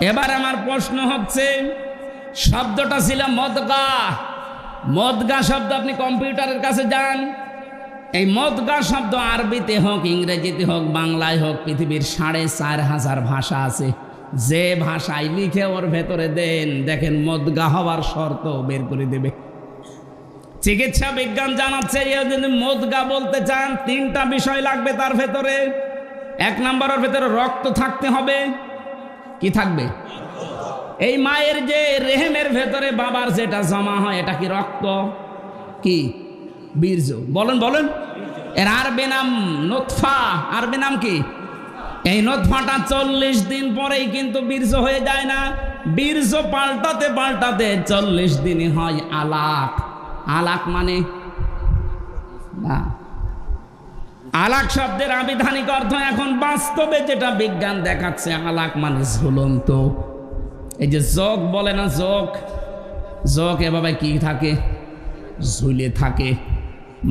এবার আমার প্রশ্ন হচ্ছে, শব্দটা ছিল মদগা। মদগা শব্দ আপনি কম্পিউটারের কাছে যান, এই মদগা শব্দ আরবিতে হোক, ইংরেজিতে হোক, বাংলায় হোক, পৃথিবীর 4,500 ভাষা আছে। যে ভাষায় লিখে ওর ভেতরে দেন, দেখেন মদগা হওয়ার শর্ত বের করে দেবে। চিকিৎসা বিজ্ঞান জানাচ্ছে যদি মদগা বলতে চান 3টা বিষয় লাগবে তার ভেতরে। 1 নম্বরের ভেতরে রক্ত থাকতে হবে। কি থাকবে? এই মায়ের যে রেহেমের ভেতরে বাবার যেটা জমা হয়, এটা কি রক্ত? কি? বীর্য। বলেন বলেন। এর আরবি নাম নুতফা। আরবি নাম কি? এই নুতফাটা 40 দিন পরেই কিন্তু বীর্য হয়ে যায় না। বীর্য পাল্টাতে পাল্টাতে 40 দিনই হয় আলাক। আলাক মানে না, আলাক শব্দের আবিধানিক অর্থ এখন বাস্তবে যেটা বিজ্ঞান দেখাচ্ছে, আলাক মানে ঝুলন্ত। এই যে যোগ বলে না, যোগ, যোগ এভাবে কি থাকে? ঝুলে থাকে।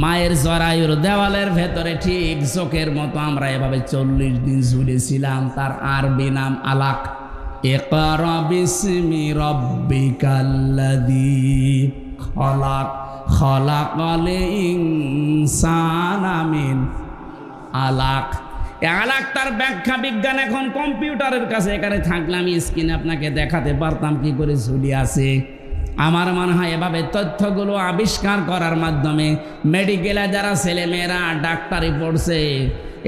মায়ের জরায়ুর দেওয়ালের ভেতরে ঠিক যোগের মতো আমরা এভাবে 40 দিন ঝুলেছিলাম। তার আরবি নাম আলাক। ইকরা বিসমি রাব্বিকাল্লাযী খলাক, খলাকাল ইনসানা মিন আলাক। আলাক তার ব্যাখ্যা বিজ্ঞান এখন কম্পিউটারের কাছে। এখানে থাকলে আমি স্ক্রিনে আপনাকে দেখাতে পারতাম কি করে ঝুলি আছে। আমার মনে হয় এভাবে তথ্যগুলো আবিষ্কার করার মাধ্যমে মেডিকেলে যারা ছেলেমেয়েরা ডাক্তারি পড়ছে,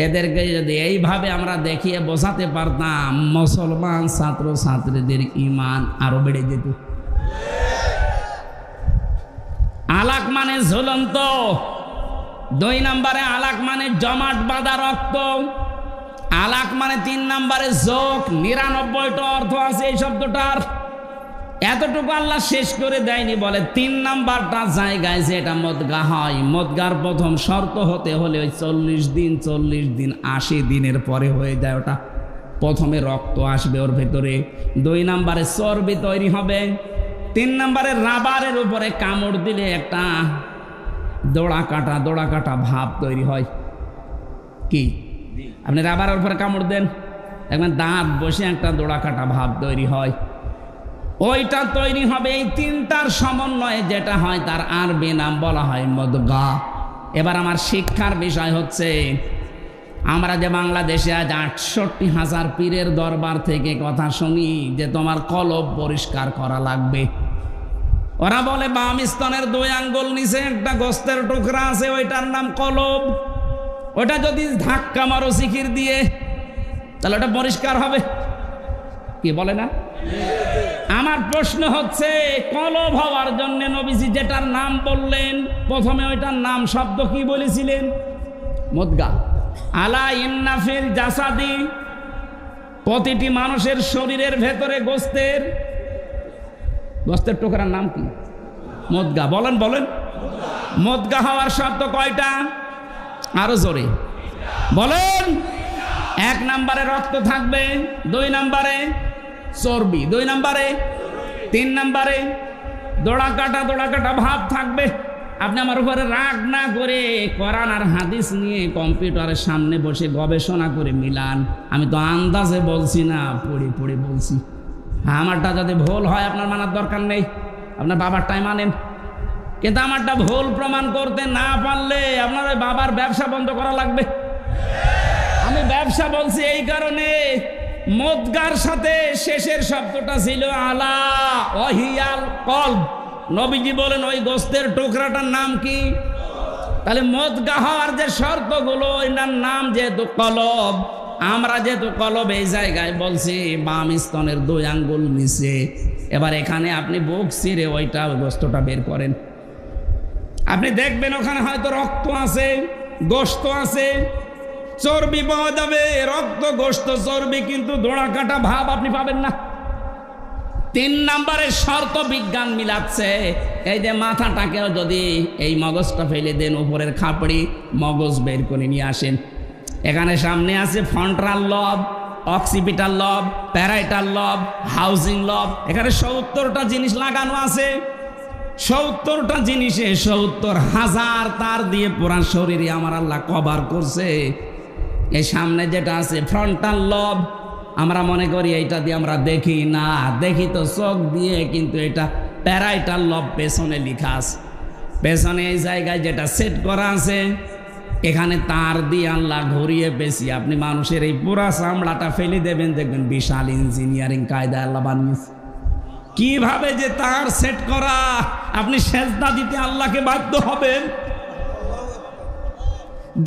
এদেরকে যদি এইভাবে আমরা দেখিয়ে বোঝাতে পারতাম, মুসলমান ছাত্র ছাত্রীদের ঈমান আরো বেড়ে যেত। আলাক মানে ঝুলন্ত। 2 নম্বরে আলাক মানে জমাট বাঁধা রক্ত। আলাক মানে 3 নম্বরে যোগ। 99টা অর্থ আছে এই শব্দটার। এতটুকু আল্লাহ শেষ করে দেয়নি, বলে 3 নাম্বারটা জায়গায় যে এটা মদগা হয়। মদগার প্রথম শর্ত হতে হলে ওই 40 দিন 80 দিনের পরে হয়ে যায় ওটা। প্রথমে রক্ত আসবে ওর ভেতরে, 2 নম্বরে চর্বি তৈরি হবে, 3 নম্বরে রাবারের উপরে কামড় দিলে একটা দোড়া কাটা ভাব তৈরি হয়। কি? আপনি রাবারের উপরে কামড় দেন, দেখবেন দাঁত বসে একটা দোড়া কাটা ভাব তৈরি হয়। ওইটা তৈরি হবে এই 3টার সমন্বয়ে যেটা হয়, তার আরবি নাম বলা হয় মদগা। এবার আমার শিক্ষার বিষয় হচ্ছে, আমরা যে বাংলাদেশে আজ 68,000 পীরের দরবার থেকে কথা শুনি যে তোমার কলব পরিষ্কার করা লাগবে। ওরা বলে বাম স্তনের 2 আঙ্গুল নিচে একটা গোস্তের টুকরা আছে, ওইটার নাম কলব। ওটা যদি ধাক্কা মারো জিকির দিয়ে, তাহলে ওটা পরিষ্কার হবে। কি বলে না? আমার প্রশ্ন হচ্ছে, কলব হওয়ার জন্য নবীজি যেটার নাম বললেন, প্রথমে ওইটার নাম শব্দ কি বলেছিলেন? মদগা। আলা ইন্না ফিল জাসাদি, প্রতিটি মানুষের শরীরের ভেতরে গোস্তের টুকরার নাম কি? মদগা। বলেন বলেন। মদগা হওয়ার শর্ত কয়টা? আরো জোরে বলেন। 1 নম্বরে রক্ত থাকবে, 2 নম্বরে চর্বি, 2 নম্বরে, 3 নম্বরে দোড়া কাটা ভাব থাকবে। আপনি আমার উপরে রাগ না করে কোরআন আর হাদিস নিয়ে কম্পিউটারের সামনে বসে গবেষণা করে মিলান। আমি তো আন্দাজে বলছি না, পড়ে বলছি। আমারটা যদি ভুল হয় আপনার মানার দরকার নেই, আপনার বাবারটাই মানেন। কিন্তু আমারটা ভুল প্রমাণ করতে না পারলে আপনার ওই বাবার ব্যবসা বন্ধ করা লাগবে। আমি ব্যবসা বলছি এই কারণে, মদগার সাথে শেষের শব্দটা ছিল আলা ওয়াহিয়াল কলব। নবীজি বলেন ওই গোস্তের টুকরাটার নাম কি? তাহলে মদগা হওয়ার যে শর্তগুলো, এটার নাম যেহেতু কলব, আমরা যেহেতু কলব এই জায়গায় বলছি বাম স্তনের 2 আঙ্গুল নিচে। এবার এখানে আপনি বুক ছিঁড়ে ওইটা গোস্তটা বের করেন, আপনি দেখবেন ওখানে হয়তো রক্ত আছে, গোস্ত আছে, চর্বি পাওয়া যাবে। রক্ত, গোস্ত, চর্বি, কিন্তু দোড়া কাটা ভাব আপনি পাবেন না। 3 নম্বরের শর্ত বিজ্ঞান মিলাচ্ছে। এই যে মাথাটাকেও যদি এই মগজটা ফেলে দেন, উপরের খাপড়ি মগজ বের করে নিয়ে আসেন। এখানে সামনে আছে ফ্রন্টাল লব, অক্সিপিটাল লব, প্যারাইটাল লব, হাউজিং লব। এখানে 70টা জিনিস লাগানো আছে। 70টা জিনিসে 70,000 তার দিয়ে পুরা শরীরে আমার আল্লাহ কভার করছে। এই সামনে যেটা আছে ফ্রন্টাল লব, আমরা মনে করি এইটা দিয়ে আমরা দেখি না, দেখি তো চোখ দিয়ে, কিন্তু এটা প্যারাইটাল লব পেছনে লেখা আছে। পেছনে এই জায়গায় যেটা সেট করা আছে, এখানে তার দিয়ে আল্লাহ ঘুরিয়ে পেছি। আপনি মানুষের এই পুরা চামড়াটা ফেলে দেবেন, দেখবেন বিশাল ইঞ্জিনিয়ারিং কায়দা আল্লাহ বানিয়েছে। কিভাবে যে তার সেট করা, আপনি সেজদা দিতে আল্লাহকে বাধ্য হবেন।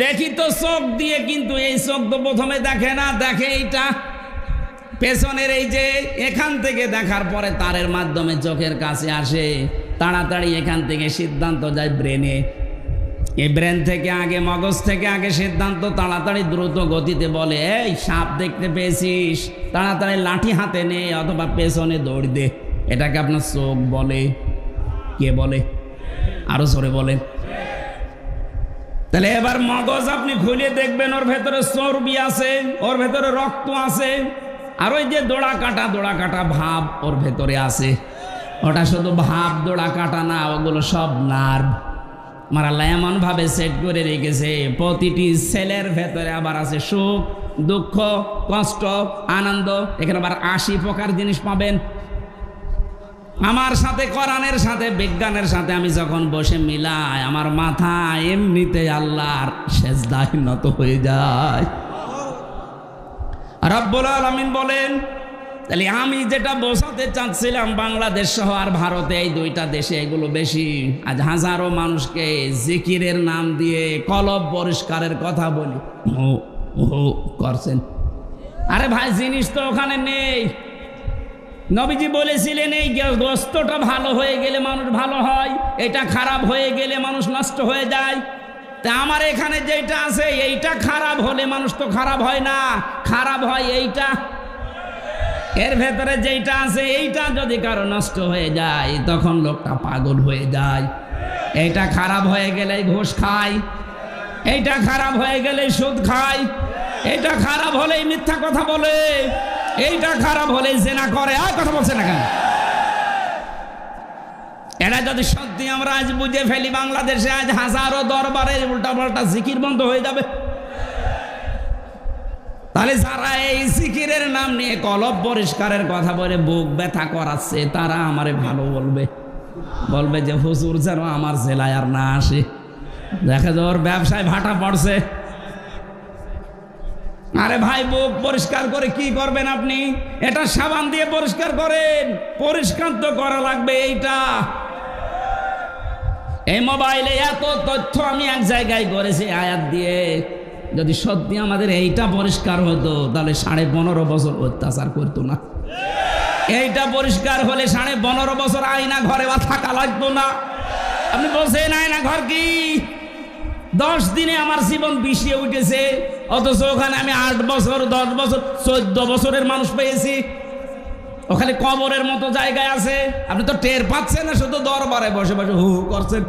দেখি তো চোখ দিয়ে, কিন্তু এই চোখ তো প্রথমে দেখে না, দেখে এইটা পেছনের এই যে এখান থেকে দেখার পরে তারের মাধ্যমে চোখের কাছে আসে, তাড়াতাড়ি এখান থেকে সিদ্ধান্ত যায় ব্রেনে। এই ব্রেন থেকে আগে, মগজ থেকে আগে সিদ্ধান্ত তাড়াতাড়ি দ্রুত গতিতে বলে, এই সাপ দেখতে পেয়েছিস, তাড়াতাড়ি লাঠি হাতে নে অথবা পেছনে দৌড় দে। এটাকে আপনার চোখ বলে। কে বলে? আরো জোরে বলেন। তাহলে এবার মগজ আপনি খুলে দেখবেন, ওর ভেতরে চর্বি আছে, ওর ভেতরে রক্ত আছে, আর ওই যে দোড়া কাটা ভাব ওর ভেতরে আছে। ওটা শুধু ভাব, দোড়া কাটা না, ওগুলো সব নার্ভ। আমার আল্লাহ এমন ভাবে সেট করে রেখেছে, প্রতিটি সেলের ভেতরে আবার আছে সুখ, দুঃখ, কষ্ট, আনন্দ। এখানে আবার 80 প্রকার জিনিস পাবেন। আমার সাথে, কোরআনের সাথে, বিজ্ঞানের সাথে আমি যখন বসে মিলাই, আমার মাথা এমনিতে আল্লাহর সেজদায় নত হয়ে যায়। রব্বুল আলামিন বলেন, তাহলে আমি যেটা বোঝাতে চাচ্ছিলাম, বাংলাদেশ সহ আর ভারতে, এই দুইটা দেশে এগুলো বেশি। আজ হাজারো মানুষকে জিকিরের নাম দিয়ে কলব পরিষ্কারের কথা বলি, করছেন। আরে ভাই, জিনিস তো ওখানে নেই। নবীজি বলেছিলেন, এই গোস্তটা ভালো হয়ে গেলে মানুষ ভালো হয়, এটা খারাপ হয়ে গেলে মানুষ নষ্ট হয়ে যায়। তা আমার এখানে যেটা আছে, এইটা খারাপ হলে মানুষ তো খারাপ হয় না, খারাপ হয় এইটা। এর ভেতরে যেটা আছে, এইটা যদি কারো নষ্ট হয়ে যায়, তখন লোকটা পাগল হয়ে যায়। এইটা খারাপ হয়ে গেলে ঘুষ খায়, এইটা খারাপ হয়ে গেলে সুদ খায়, এইটা খারাপ হলেই মিথ্যা কথা বলে, এইটা খারাপ হলেই জেনা করে। আর কথা বলছে না কেন? এটা যদি সত্যি আমরা আজ বুঝে ফেলি, বাংলাদেশে আজ হাজারো দরবারের উল্টাপাল্টা জিকির বন্ধ হয়ে যাবে। তাহলে যারা এই জিকিরের নাম নিয়ে কলব পরিষ্কারের কথা বলে বুক ব্যথা করাচ্ছে, তারা আমারে ভালো বলবে যে হুজুর যেন আমার জেলায় আর না আসে। দেখা যায় ওর ব্যবসায় ভাটা পড়ছে। আরে ভাই, বুক পরিষ্কার করে কি করবেন আপনি? এটা সাবান দিয়ে পরিষ্কার করেন। পরিষ্কার তো করা লাগবে এইটা। এই মোবাইলে এত তথ্য আমি এক জায়গায় করেছি আয়াত দিয়ে। যদি সত্যি আমাদের এইটা পরিষ্কার হতো, তাহলে 15.5 বছর অত্যাচার করতো না। এইটা পরিষ্কার হলে 15.5 বছর আয়না ঘরে বা থাকা লাগতো না। আপনি বলছেন আয়না ঘর কি? 10 দিনে আমার জীবন বিষিয়ে উঠেছে, অথচ ওখানে আমি 8 বছর, 10 বছর, 14 বছরের মানুষ পেয়েছি। ওখানে কবরের মতো জায়গায় আছে, আপনি তো টের পাচ্ছেন না, শুধু দরবারে বসে বসে হু হু করছেন।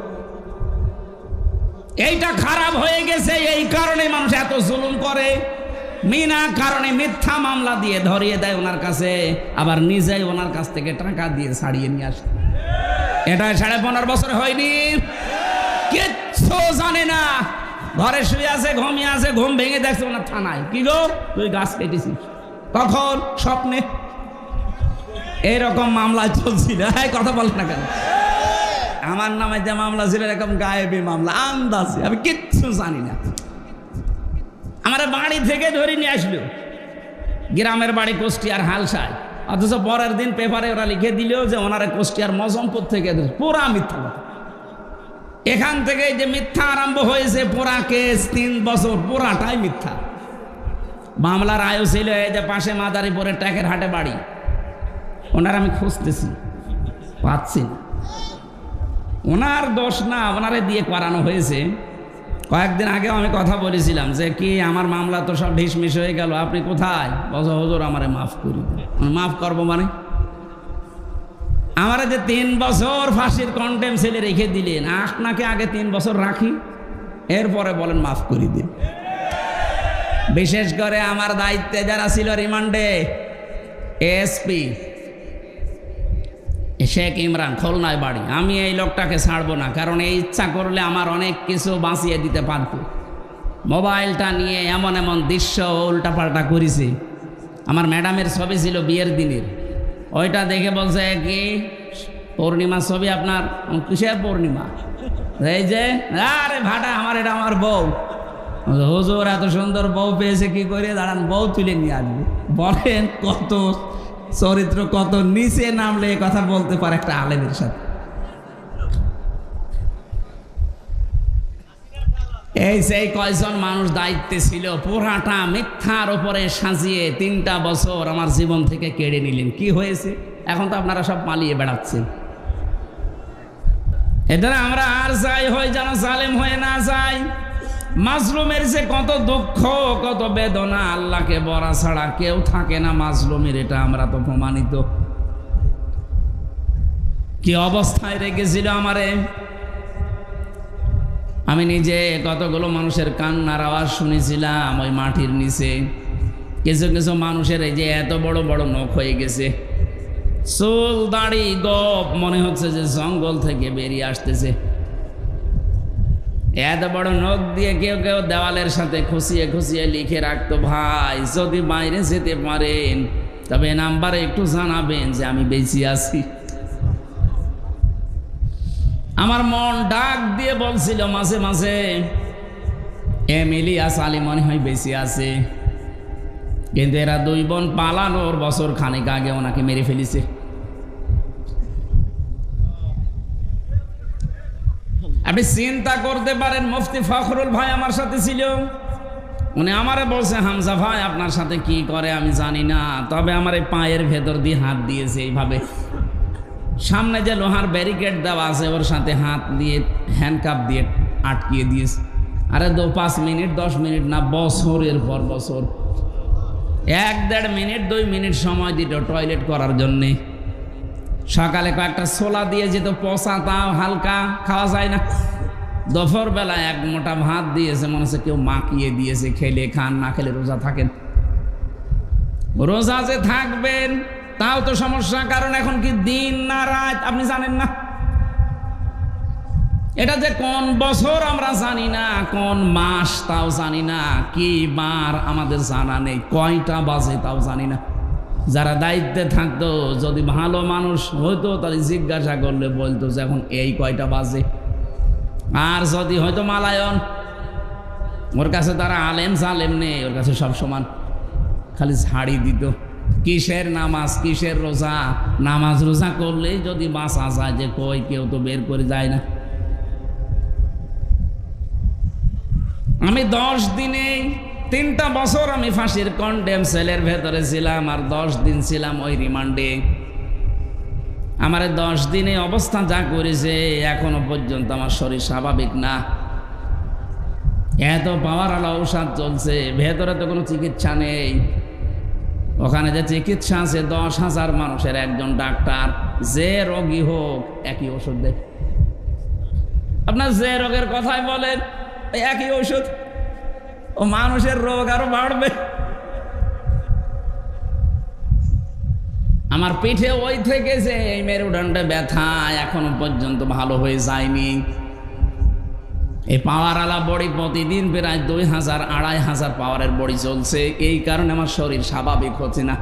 এইটা খারাপ হয়ে গেছে, এই কারণে মানুষ এত জুলুম করে। বিনা কারণে মিথ্যা মামলা দিয়ে ধরিয়ে দেয় ওনার কাছে, আবার নিজেই ওনার কাছ থেকে টাকা দিয়ে ছাড়িয়ে নিয়ে আসে। এটা 15.5 বছর হয়নি, কিচ্ছু জানে না। ঘরে শুয়ে আছে, ঘুমিয়ে আছে, ঘুম ভেঙে দেখছে ওনার থানায়, কি গো তুই গাছ কেটেছিস? কখন? স্বপ্নে। এইরকম মামলা চলছিল। কথা বল না কেন? আমার নামে যে মামলা ছিল, এরকম গায়েবী মামলা, আন্দাজে, আমি কিচ্ছু জানি না। আমার বাড়ি থেকে ধরে নিয়ে আসলো, গ্রামের বাড়ি কুষ্টিয়ার হালসায়, অথচ পরের দিন পেপারে ওরা লিখে দিল যে ওনারা কুষ্টিয়ার মজমপুর থেকে। পুরা মিথ্যা কথা। এখান থেকে যে মিথ্যা আরম্ভ হয়েছে, পুরা কেস 3 বছর, পুরাটাই মিথ্যা। মামলার আয়ু ছিল এই যে পাশে মাদারীপুরের ট্যাকের হাটে বাড়ি, ওনার আমি খুঁজতেছি, পাচ্ছি না। ওনার দোষ না, ওনারে দিয়ে করানো হয়েছে। কয়েকদিন আগেও আমি কথা বলেছিলাম যে কি আমার মামলা তো সব ঢিসমিস হয়ে গেল, আপনি কোথায়? বলছে হুজুর আমারে মাফ করি। মাফ করবো মানে? আমারে যে 3 বছর ফাঁসির কন্টেম ছেলে রেখে দিলেন, আপনাকে আগে 3 বছর রাখি, এরপরে বলেন মাফ করে দিন। বিশেষ করে আমার দায়িত্বে যারা ছিল রিমান্ডে, এসপি শেখ ইমরান, খুলনায় বাড়ি, আমি এই লোকটাকে ছাড়বো না, কারণ এই ইচ্ছা করলে আমার অনেক কিছু বাঁচিয়ে দিতে পারত। মোবাইলটা নিয়ে এমন এমন দৃশ্য উল্টাপাল্টা করেছি, আমার ম্যাডামের ছবি ছিল বিয়ের দিনের, ওইটা দেখে বলছে কি পূর্ণিমা ছবি আপনার? কিসের পূর্ণিমা? এই যে আরে ভাটা আমার, এটা আমার বউ। হুজুর এত সুন্দর বউ পেয়েছে কি করে? দাঁড়ান বউ তুলে নিয়ে আসবে। বলেন কত চরিত্র, কত নিচে নামলে এ কথা বলতে পারে একটা আলেমের সাথে। এই সেই কয়জন মানুষ দায়িত্বে ছিল, পুরাটা মিথ্যার উপরে সাজিয়ে 3টা বছর আমার জীবন থেকে কেড়ে নিলেন। কি হয়েছে? এখন তো আপনারা সব পালিয়ে বেড়াচ্ছেন। এদের আমরা আর যাই হই যেন জালেম হয়ে না যাই। মাজলুমের যে কত দুঃখ, কত বেদনা, আল্লাহকে বলা ছাড়া কেউ থাকে না মাজলুমের, এটা আমরা তো প্রমাণিত। কি অবস্থায় রেখেছিল আমারে। আমি নিজে কতগুলো মানুষের কান্নার আওয়াজ শুনেছিলাম ওই মাটির নিচে। কিছু কিছু মানুষের এই যে এত বড় বড় নখ হয়ে গেছে, চুল দাড়ি গপ, মনে হচ্ছে যে জঙ্গল থেকে বেরিয়ে আসতেছে। এত বড় নখ দিয়ে কেউ কেউ দেওয়ালের সাথে খুশিয়ে খুশিয়ে লিখে রাখতো, ভাই যদি বাইরে যেতে পারেন তবে নাম্বারে একটু জানাবেন যে আমি বেঁচে আছি। আমার মন ডাক দিয়ে বলছিল মাঝে মাঝে, ইলিয়াস আলী মনে হয় বেঁচে আছে, কিন্তু এরা 2 বোন পালানোর বছর খানেক আগে ওনাকে মেরে ফেলেছে। আপনি চিন্তা করতে পারেন, মুফতি ফখরুল ভাই আমার সাথে ছিল, উনি আমারে বলছে, হামজা ভাই আপনার সাথে কি করে আমি জানি না, তবে আমার এই পায়ের ভেতর দিয়ে হাত দিয়েছে এইভাবে, সামনে যে লোহার ব্যারিকেড দেওয়া আছে ওর সাথে হাত দিয়ে হ্যান্ডকাপ দিয়ে আটকিয়ে দিয়েছে। আরে 5 মিনিট 10 মিনিট না, বছরের পর বছর, 1-1.5 মিনিট 2 মিনিট সময় দিত টয়লেট করার জন্যে। সকালে কয়েকটা ছোলা দিয়ে যেত, পচা, তাও হালকা খাওয়া যায় না। দুপুর বেলায় 1 মোটা ভাত দিয়েছে, মনে হচ্ছে কেউ মাখিয়ে দিয়েছে, খেলে খান, না খেলে রোজা থাকেন। রোজা যে থাকবেন তাও তো সমস্যা, কারণ এখন কি দিন না রাত আপনি জানেন না। এটা যে কোন বছর আমরা জানি না, কোন মাস তাও জানি না, কি বার আমাদের জানা নেই, কয়টা বাজে তাও জানি না। যারা দায়িত্বে থাকতো যদি ভালো মানুষ হইতো তাহলে জিজ্ঞাসা করলে বলতো যে এখন এই কয়টা বাজে। আর যদি হয়তো মালায়ন, ওর কাছে তারা আলেম জালেম নেই, ওর কাছে সব সমান, খালি ঝাড়ি দিত। কিসের নামাজ, কিসের রোজা? নামাজ রোজা করলেই যদি বাঁচা যায়, যে কই কেউ তো বের করে যায় না। আমি 10 দিনে 3টা বছর আমি ফাঁসির কন্ডেম সেলের ভেতরে ছিলাম, আর 10 দিন ছিলাম ওই রিমান্ডে। আমার 10 দিনে অবস্থা যা করেছে এখনো পর্যন্ত আমার শরীর স্বাভাবিক না। এত পাওয়ারওয়ালা ঔষধ চলছে, ভেতরে তো কোনো চিকিৎসা নেই। ওখানে যে চিকিৎসা আছে 10,000 মানুষের একজন ডাক্তার, যে রোগী হোক একই ওষুধ দেয়। আপনার যে রোগের কথাই বলেন একই ওষুধ, ও মানুষের রোগ আরো বাড়বে। আমার পিঠে ওই থেকে যে এই মেরুদণ্ডে ব্যথা এখনো পর্যন্ত ভালো হয়ে যায়নি। এই পাওয়ারওয়ালা বড়ি প্রতিদিন প্রায় 2,000-2,500 পাওয়ারের বড়ি চলছে, এই কারণে আমার শরীর স্বাভাবিক হচ্ছে না।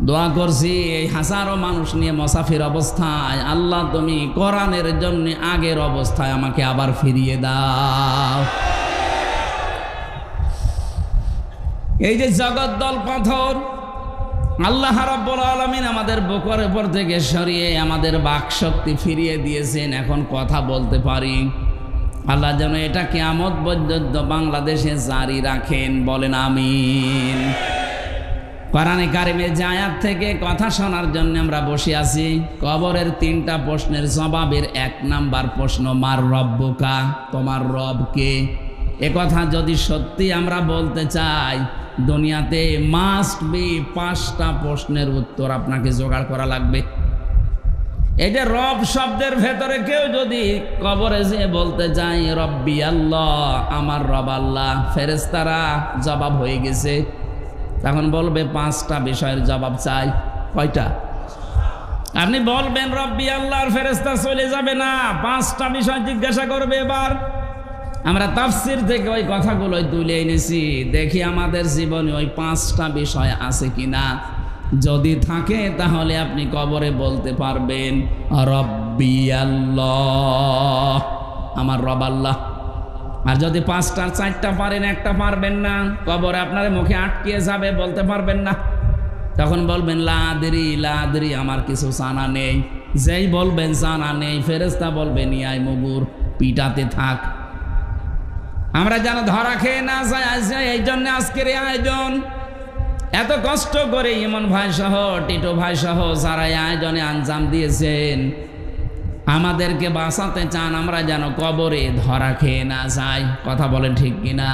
দোয়া করছি এই হাজারো মানুষ নিয়ে মুসাফির অবস্থায়, আল্লাহ তুমি কোরআনের জন্য আগের অবস্থায় আমাকে আবার ফিরিয়ে দাও। এই যে জগদ্দল পাথর আল্লাহ রাব্বুল আলামিন আমাদের বুকের উপর থেকে সরিয়ে আমাদের বাকশক্তি ফিরিয়ে দিয়েছেন, এখন কথা বলতে পারি। আল্লাহ যেন এটা কিয়ামত পর্যন্ত বাংলাদেশে জারি রাখেন, বলেন আমিন। কোরআনে কারিমের যে আয়াত থেকে কথা শোনার জন্য আমরা বসে আছি, কবরের 3টা প্রশ্নের জবাবের 1 নাম্বার প্রশ্ন, মার রব্বুকা, তোমার রব কে? এ কথা যদি সত্যি আমরা বলতে চাই, দুনিয়াতে মাস্ট বি 5টা প্রশ্নের উত্তর আপনাকে জোগাড় করা লাগবে। এই যে রব শব্দের ভেতরে কেউ যদি কবরে যে বলতে চাই রব্বি আল্লাহ, আমার রব আল্লাহ, ফেরেশতারা জবাব হয়ে গেছে, তখন বলবে 5টা বিষয়ের জবাব চাই। কয়টা? আপনি বলবেন রব্বি আল্লাহর, ফেরেশতা চলে যাবে না, 5টা বিষয় জিজ্ঞাসা করবে। এবার আমরা তাফসীর থেকে ওই কথাগুলোই তুলে এনেছি, দেখি আমাদের জীবনে ওই 5টা বিষয় আছে কিনা। যদি থাকে তাহলে আপনি কবরে বলতে পারবেন রব্বি আল্লাহ, আমার রব আল্লাহ। আর যদি 5টার 4টা পারেন, একটা পারবেন না, কবরে আপনার মুখে আটকিয়ে যাবে, বলতে পারবেন না। তখন বলবেন লা আদরি, আমার কিছু জানা নেই। যেই বলবেন জানা নেই, ফেরেশতা বলবেন ইয়াই মুগুর, পিটাতে থাক। আমরা যেন ধরা খেয়ে না যাই, এই জন্য আজকের এই আয়োজন। এত কষ্ট করে ইমন ভাই সহ, টিটো ভাই সহ যারা এই আয়োজনে আঞ্জাম দিয়েছেন, আমাদেরকে বাঁচাতে চান, আমরা যেন কবরে ধরা খেয়ে না যাই। কথা বলেন ঠিক কিনা?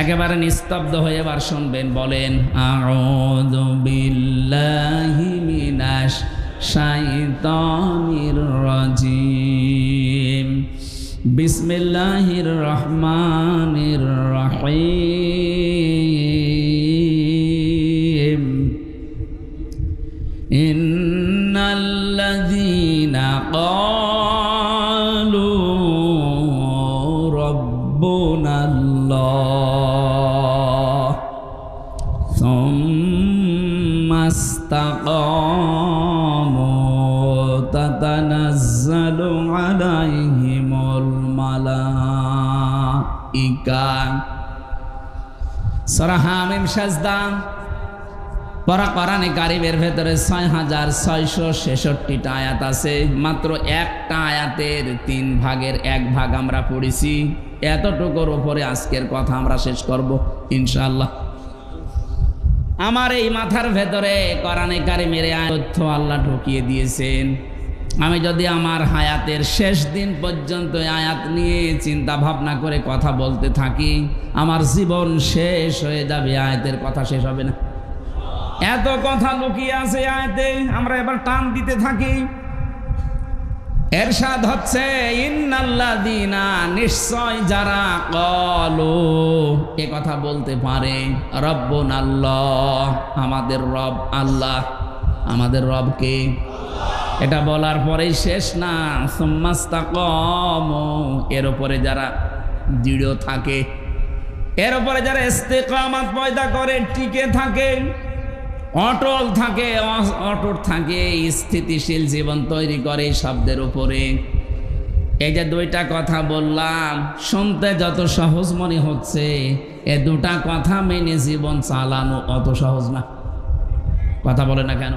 একেবারে নিস্তব্ধ হয়ে এবার শুনবেন, বলেন আউযু বিল্লাহি মিনাশ শাইতানির রাজিম, বিসমিল্লাহির রহমানির রহিম। ইন্নাল্লাযীনা ক্বালু রাব্বুনাল্লাহ সুম্মা ইসতাকামু তাতানাজ্জালু আলাইহিমুল মালাইকা। সূরা হামিম সাজদা পড়া কোরআনে কারিমের ভেতরে 6666টা আয়াত আছে। মাত্র একটা আয়াতের 3 ভাগের 1 ভাগ আমরা পড়েছি। এতটুকুর উপরে আজকের কথা আমরা শেষ করব ইনশাআল্লাহ। আমার এই মাথার ভেতরে কোরআনে কারিমের তথ্য আল্লাহ ঢুকিয়ে দিয়েছেন। আমি যদি আমার হায়াতের শেষ দিন পর্যন্ত আয়াত নিয়ে চিন্তা ভাবনা করে কথা বলতে থাকি, আমার জীবন শেষ হয়ে যাবে, আয়াতের কথা শেষ হবে না। এত কথা লুকিয়ে আছে আয়াতে, আমরা এবার টান দিতে থাকি। এরশাদ হচ্ছে ইন্নাল্লাযীনা, নিশ্চয় যারা ক্বালু, এ কথা বলতে পারে রব্বুনাল্লাহ, আমাদের রব আল্লাহ। আমাদের রব কে? এটা বলার পরেই শেষ না, সুম্মা ইসতাকামু, এর উপরে যারা দৃঢ় থাকে, এর উপরে যারা ইস্তেকামাত পয়দা করে, টিকে থাকে, অটল থাকে, অটুট থাকে, স্থিতিশীল জীবন তৈরি করে শব্দের উপরে। এই যে 2টা কথা বললাম, শুনতে যত সহজ মনে হচ্ছে, এ 2টা কথা মেনে জীবন চালানো অত সহজ না। কথা বলে না কেন?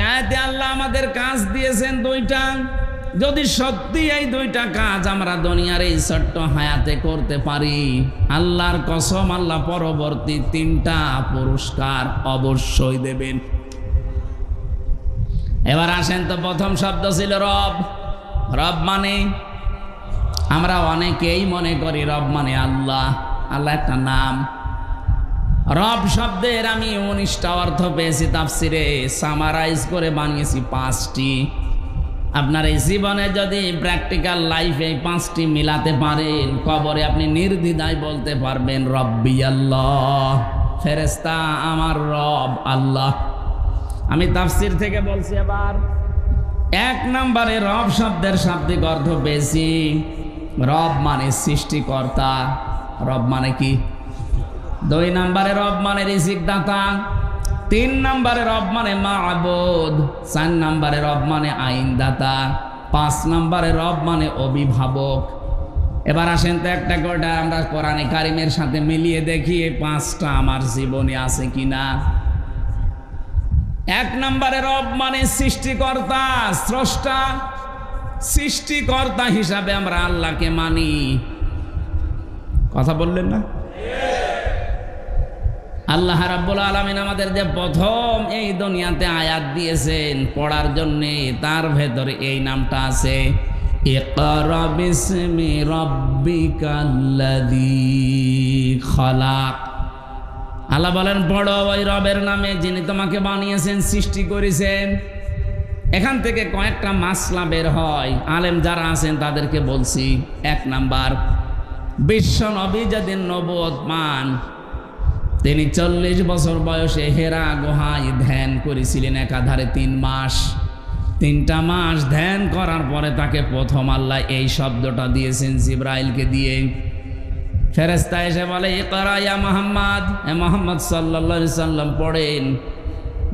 আয়াতে আল্লাহ আমাদের কাজ দিয়েছেন 2টা। যদি সত্যি এই 2টা কাজ আমরা দুনিয়ার এই ছোট্ট হায়াতে করতে পারি, আল্লাহর কসম, আল্লাহ পরবর্তী 3টা পুরস্কার অবশ্যই দেবেন। এবার আসেন তো, প্রথম শব্দ ছিল রব। রব মানে, আমরা অনেকেই মনে করি রব মানে আল্লাহ। আল্লাহ একটা নাম। রব শব্দের আমি 19টা অর্থ পেয়েছি তাফসিরে, সামারাইজ করে বানিয়েছি 5টি। আপনার এই জীবনে যদি প্র্যাকটিক্যাল লাইফে 5টি মিলাতে পারেন, কবরে আপনি নির্দ্বিধায় বলতে পারবেন রব্বি আল্লাহ, ফেরেশতা আমার রব আল্লাহ। আমি তাফসির থেকে বলছি। এবার 1 নম্বরে রব শব্দের শাব্দিক অর্থ পেয়েছি, রব মানে সৃষ্টিকর্তা। রব মানে কি? 2 নম্বরে রব মানে রিজিকদাতা। 3 নম্বরে রব মানে মা'বুদ। 4 নম্বরে রব মানে আইনদাতা। 5 নম্বরে রব মানে অভিভাবক। এবার আসেন তো একটা করে আমরা কোরআনে কারিমের সাথে মিলিয়ে দেখি এই 5টা আমার জীবনে আছে কিনা। 1 নম্বরে রব মানে সৃষ্টিকর্তা, স্রষ্টা। সৃষ্টিকর্তা হিসাবে আমরা আল্লাহকে মানি। কথা বললেন না? আল্লাহ রাব্বুল আলামিন আমাদের যে প্রথম এই দুনিয়াতে আয়াত দিয়েছেন পড়ার জন্য, তার ভেতরে এই নামটা আছে, ইকরা বিসমি রাব্বিকাল্লাযী খালাক। আল্লাহ বলেন পড়ো ওই রবের নামে যিনি তোমাকে বানিয়েছেন, সৃষ্টি করেছেন। এখান থেকে কয়েকটা মাসলা বের হয়, আলেম যারা আছেন তাদেরকে বলছি। 1 নাম্বার, বিশ্ব নবী যেদিন নবুয়ত পান, তিনি 40 বছর বয়সে হেরা গুহায় ধ্যান করেছিলেন একাধারে 3 মাস। 3টা মাস ধ্যান করার পরে তাকে প্রথম আল্লাহ এই শব্দটা দিয়েছেন জিবরাইলকে দিয়ে। ফেরেশতা এসে বলে ইকরা ইয়া মুহাম্মদ, এ মুহাম্মদ সাল্লাল্লাহু আলাইহি সাল্লাম পড়েন।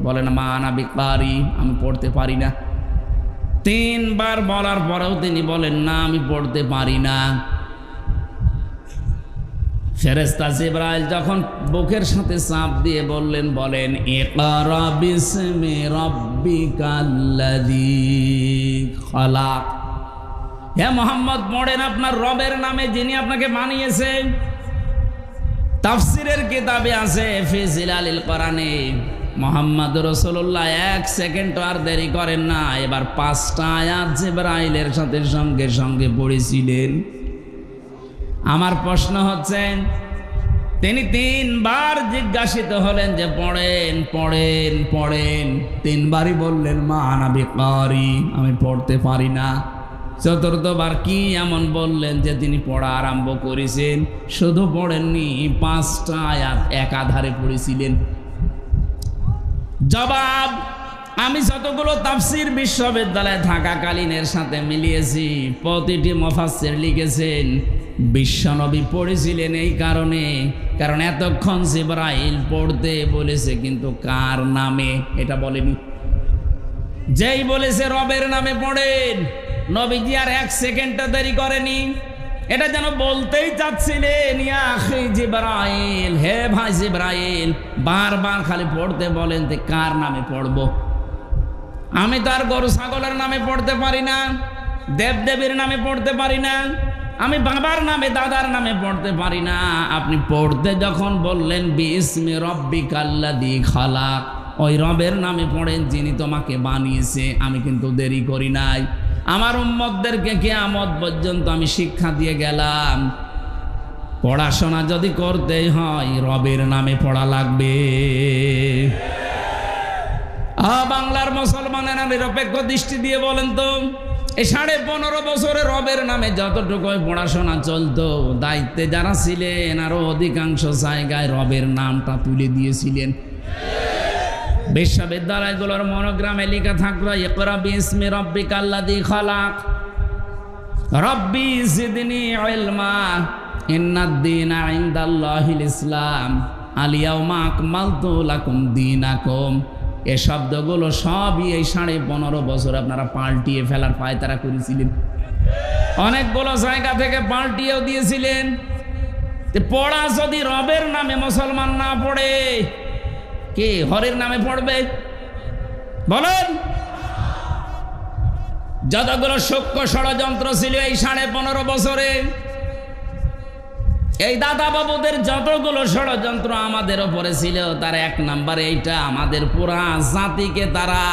বলেন মা আনা বিকারি, আমি পড়তে পারি না। 3 বার বলার পরেও তিনি বলেন না আমি পড়তে পারি না। ফেরেশতা জিবরাইল যখন বুকের সাথে চাপ দিয়ে বলেন ইকরা বিসমি রাব্বিকাল্লাযী খালাক, হে মুহাম্মদ পড়েন আপনার রবের নামে যিনি আপনাকে বানিয়েছেন। তাফসীরের কিতাবে আছে ফি জিলালিল কোরআনে, মুহাম্মদ রাসূলুল্লাহ 1 সেকেন্ড আর দেরি করেন না, এবার 5টা আয়াত জিবরাইলের সাথে সঙ্গে সঙ্গে পড়েছিলেন। আমার প্রশ্ন হচ্ছে তিনি 3 বার জিজ্ঞাসিত হলেন যে পড়েন পড়েন পড়েন, 3 বারই বললেন মা আনা বিকারি, আমি পড়তে পারি না। 4র্থবার কি এমন বললেন যে তিনি পড়া আরম্ভ করেছেন? শুধু পড়েননি, 5টা আয়াত একাধারে পড়েছিলেন। জবাব, আমি যতগুলো তাফসীর বিশ্ববিদ্যালয়ে থাকাকালীনের সাথে মিলিয়েছি, প্রতিটি মুফাসসির লিখেছেন বিশ্বনবী পড়েছিলেন এই কারণে, কারণ এতক্ষণ জিবরাইল পড়তে বলেছে কিন্তু কার নামে এটা বলেনি। যেই বলেছে রবের নামে পড়েন, নবীজি আর 1 সেকেন্ডটা দেরি করেনি। এটা যেন বলতেই চাচ্ছিলেন ইয়া আখি জিবরাইল, হে ভাই জিবরাইল, বারবার খালি পড়তে বলেন যে কার নামে পড়ব। আমি তো আর গরু ছাগলের নামে পড়তে পারি না, দেবদেবীর নামে পড়তে পারি না, আমি বাবার নামে দাদার নামে পড়তে পারি না। আপনি পড়তে যখন বললেন বিসমি রাব্বিকাল্লাযী খালাক, ওই রবের নামে পড়েন যিনি তোমাকে বানিয়েছে। আমি কিন্তু দেরি করি নাই, আমার উম্মতদেরকে কিয়ামত পর্যন্ত আমি শিক্ষা দিয়ে গেলাম, পড়াশোনা যদি করতেই হয় রবের নামে পড়া লাগবে। বাংলার মুসলমানেরা নিরপেক্ষ দৃষ্টি দিয়ে বলেন তো, এই 15.5 বছরে রবের নামে যতটুকু পড়াশোনা চলতো, দায়িত্বে যারা ছিলেন আরো অধিকাংশ জায়গায় রবের নামটা তুলে দিয়েছিলেন। বিশ্ববিদ্যালয়গুলোর মনোগ্রামে লেখা থাকলো ইকরা বিসমি রাব্বিকাল্লাযী খালাক, রব্বি জিদনি ইলমা, ইন্নাদ-দীনা ইনদাল্লাহিল ইসলাম, আল ইয়াউমা আকমালতু লাকুম দীনাকুম। এই শব্দগুলো সবই এই 15.5 বছর আপনারা পাল্টিয়ে ফেলার পায়তারা করেছিলেন। অনেকগুলো জায়গা থেকে পাল্টিয়েও দিয়েছিলেন। পড়া যদি রবের নামে মুসলমান না পড়ে, কে হরের নামে পড়বে বলেন? যতগুলো সূক্ষ্ম ষড়যন্ত্র ছিল এই 15.5 বছরে, এই দাদা বাবুদের যতগুলো ষড়যন্ত্র আমাদের ওপরে ছিল, তার 1 নাম্বার এইটা, আমাদের পুরা জাতিকে তারা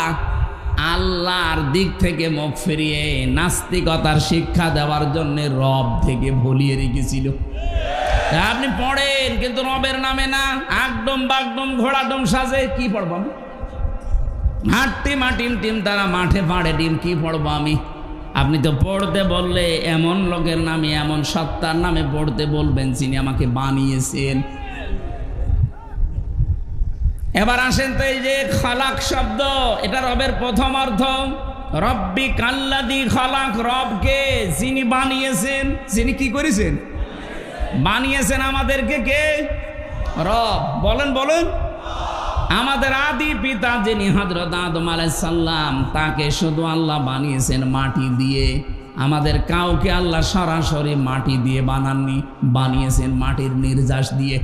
আল্লাহর দিক থেকে মুখ ফিরিয়ে নাস্তিকতার শিক্ষা দেওয়ার জন্য রব থেকে ভুলিয়ে রেখেছিল। আপনি পড়েন কিন্তু রবের নামে না, আকডম বাগডম ঘোড়াডম সাজে কি পড়বো আমি? হাট্টি মাটিম টিম তারা মাঠে পাড়ে ডিম, কি পড়বো আমি? আপনি তো পড়তে বললে এমন লোকের নামে, এমন সত্তার নামে পড়তে বলবেন যিনি আমাকে বানিয়েছেন। এবার আসেন তো, এই যে খালাক শব্দ, এটা রবের প্রথম অর্থ। রাব্বিকাল্লাযী খালাক, রবকে যিনি বানিয়েছেন, যিনি কি করেছেন? বানিয়েছেন আমাদেরকে কে? রব। বলেন বলেন। আমাদের আদি পিতা যিনি হযরত আদম আলাইহিস সালাম, তাকে শুধু আল্লাহ বানিয়েছেন মাটি দিয়ে। আমাদের কাউকে আল্লাহ সরাসরি মাটি দিয়ে বানাননি, বানিয়েছেন মাটির নির্যাস দিয়ে।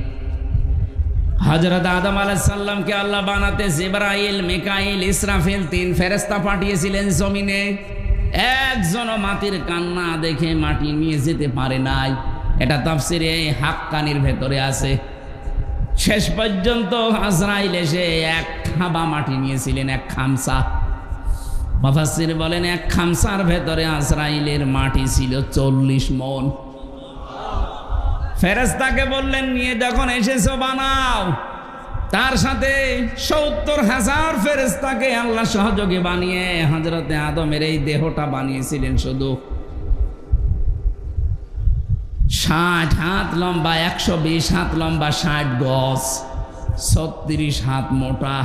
হযরত আদম আলাইহিস সালামকে আল্লাহ বানাতে জিবরাইল, মিকাইল, ইসরাফিল 3 ফেরেশতা পাঠিয়েছিলেন জমিনে। একজনও মাটির কান্না দেখে মাটি নিয়ে যেতে পারে নাই। এটা তাফসিরে হাক্কানির ভেতরে আছে। শেষ পর্যন্ত আজরাইল এসে 1 খাবা মাটি নিয়েছিলেন, 1 খামসা। মুফাসসির বলেন 1 খামসার ভেতরে আজরাইলের মাটি ছিল 40 মণ। ফেরেশতাকে বললেন নিয়ে যখন এসেছো বানাও। তার সাথে 70,000 ফেরেশতাকে আল্লাহ সহযোগী বানিয়ে হযরতে আদমের এই দেহটা বানিয়েছিলেন শুধু 60 হাত লম্বা, 120 হাত লম্বা, 60 গজ, 36 হাত মোটা।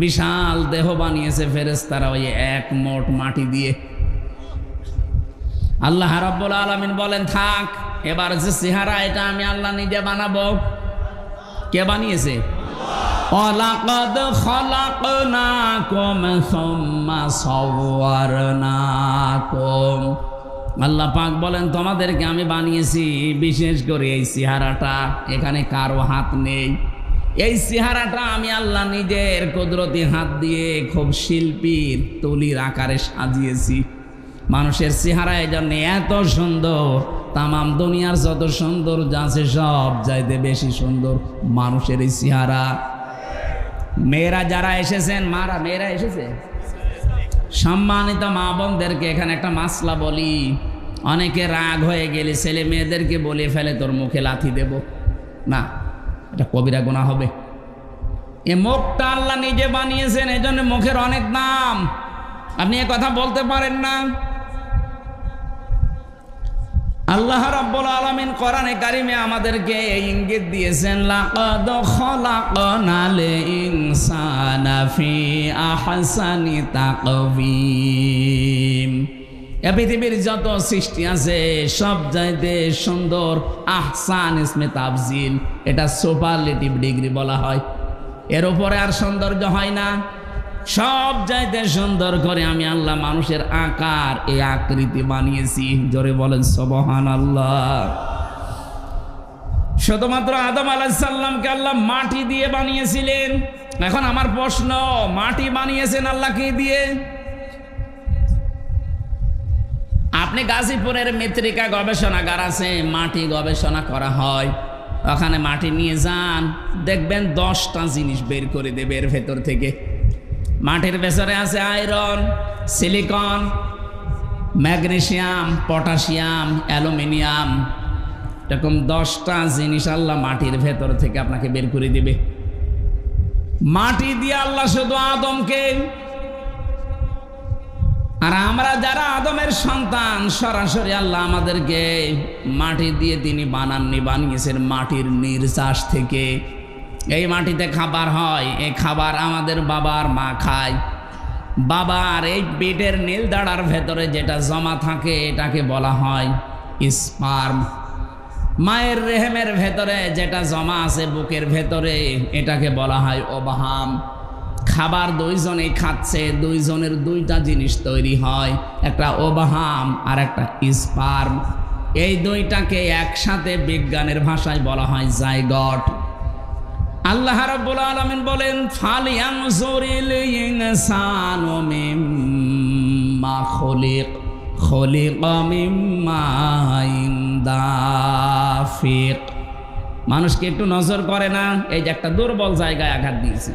বিশাল দেহ বানিয়েছে ফেরেশতারা ওই এক মোট মাটি দিয়ে। আল্লাহ রাব্বুল আলামিন বলেন, থাক, এবার যে চেহারা এটা আমি আল্লাহ নিজে বানাবো। কে বানিয়েছে? ওয়ালাকাদ খালাকনাকুম সুম্মা সাওয়ারনাকুম। আল্লাহ পাক বলেন, তোমাদেরকে আমি বানিয়েছি, বিশেষ করে এই চেহারাটা, এখানে কারো হাত নেই। এই চেহারাটা আমি আল্লাহ নিজের কুদরতি হাত দিয়ে খুব শিল্পীর তুলির আকারে সাজিয়েছি। মানুষের চেহারা এই জন্য এত সুন্দর, তামাম দুনিয়ার যত সৌন্দর্য আছে সব চাইতে বেশি সুন্দর মানুষের এই চেহারা। মেয়েরা যারা এসেছেন, মেয়েরা এসেছে, সম্মানিত মা বোনদেরকে এখানে একটা মাসলা বলি। অনেকে রাগ হয়ে গেলে ছেলে মেয়েদেরকে বলে ফেলে, তোর মুখে লাথি দেব না, এটা কবিরা গুনাহ হবে। এ মুখটা আল্লাহ নিজে বানিয়েছেন, এই জন্য মুখের অনেক দাম। আপনি এ কথা বলতে পারেন না। আল্লাহ রাব্বুল আলামিন কোরআনে কারিমে আমাদেরকে এই ইঙ্গিত দিয়েছেন, লাকাদ খালাকনাল ইনসানা ফি আহসানি তাকওয়িম। এই পৃথিবীর যত সৃষ্টি আছে সব চাইতে সুন্দর আহসান ইসমে তাফজিল, এটা সুপারলেটিভ ডিগ্রি বলা হয়। এর উপরে আর সৌন্দর্য হয় না। সব চাইতে সুন্দর করে আমি আল্লাহ মানুষের আকার, এই আকৃতি বানিয়েছি। জোরে বলেন সুবহানাল্লাহ। শুধুমাত্র আদম আলাইহিস সালামকে আল্লাহ মাটি দিয়ে বানিয়েছিলেন। এখন আমার প্রশ্ন, মাটি বানিয়েছেন আল্লাহ কি দিয়ে? আপনি গাজীপুরের মৃত্তিকা গবেষণাগার আছে, মাটি গবেষণা করা হয়, ওখানে মাটি নিয়ে যান, দেখবেন 10টা জিনিস বের করে দেবে এর ভেতর থেকে। মাটির ভেতরে আছে iron, silicon, magnesium, potassium, aluminium, এরকম 10টা জিনিস আল্লাহ মাটির ভেতর থেকে আপনাকে বের করে দিবে। মাটি দিয়ে আল্লাহ শুধু আদমকে, আর আমরা যারা আদমের সন্তান, সরাসরি আল্লাহ আমাদেরকে মাটি দিয়ে তিনি বানাননি, বানিয়েছেন মাটির নির্যাস থেকে। এই মাটিতে খাবার হয়, এই খাবার আমাদের বাবার মা খায়। বাবার এই পেটের নীল দাঁড়ার ভেতরে যেটা জমা থাকে এটাকে বলা হয় স্পার্ম। মায়ের রেহেমের ভেতরে যেটা জমা আছে বুকের ভেতরে এটাকে বলা হয় ওভাম। খাবার দুইজনেই খাচ্ছে, দুইজনের দুইটা জিনিস তৈরি হয়, একটা ওভাম আর একটা স্পার্ম। এই দুইটাকে একসাথে বিজ্ঞানের ভাষায় বলা হয় জাইগট। আল্লাহ রাব্বুল আলামিন বলেন, ফালিয়ানজুরিল ইনসানু মিম্মা খুলিকা মিম্মা দাফিক। মানুষকে একটু নজর করে না, এই যে একটা দুর্বল জায়গায় আঘাত দিয়েছে।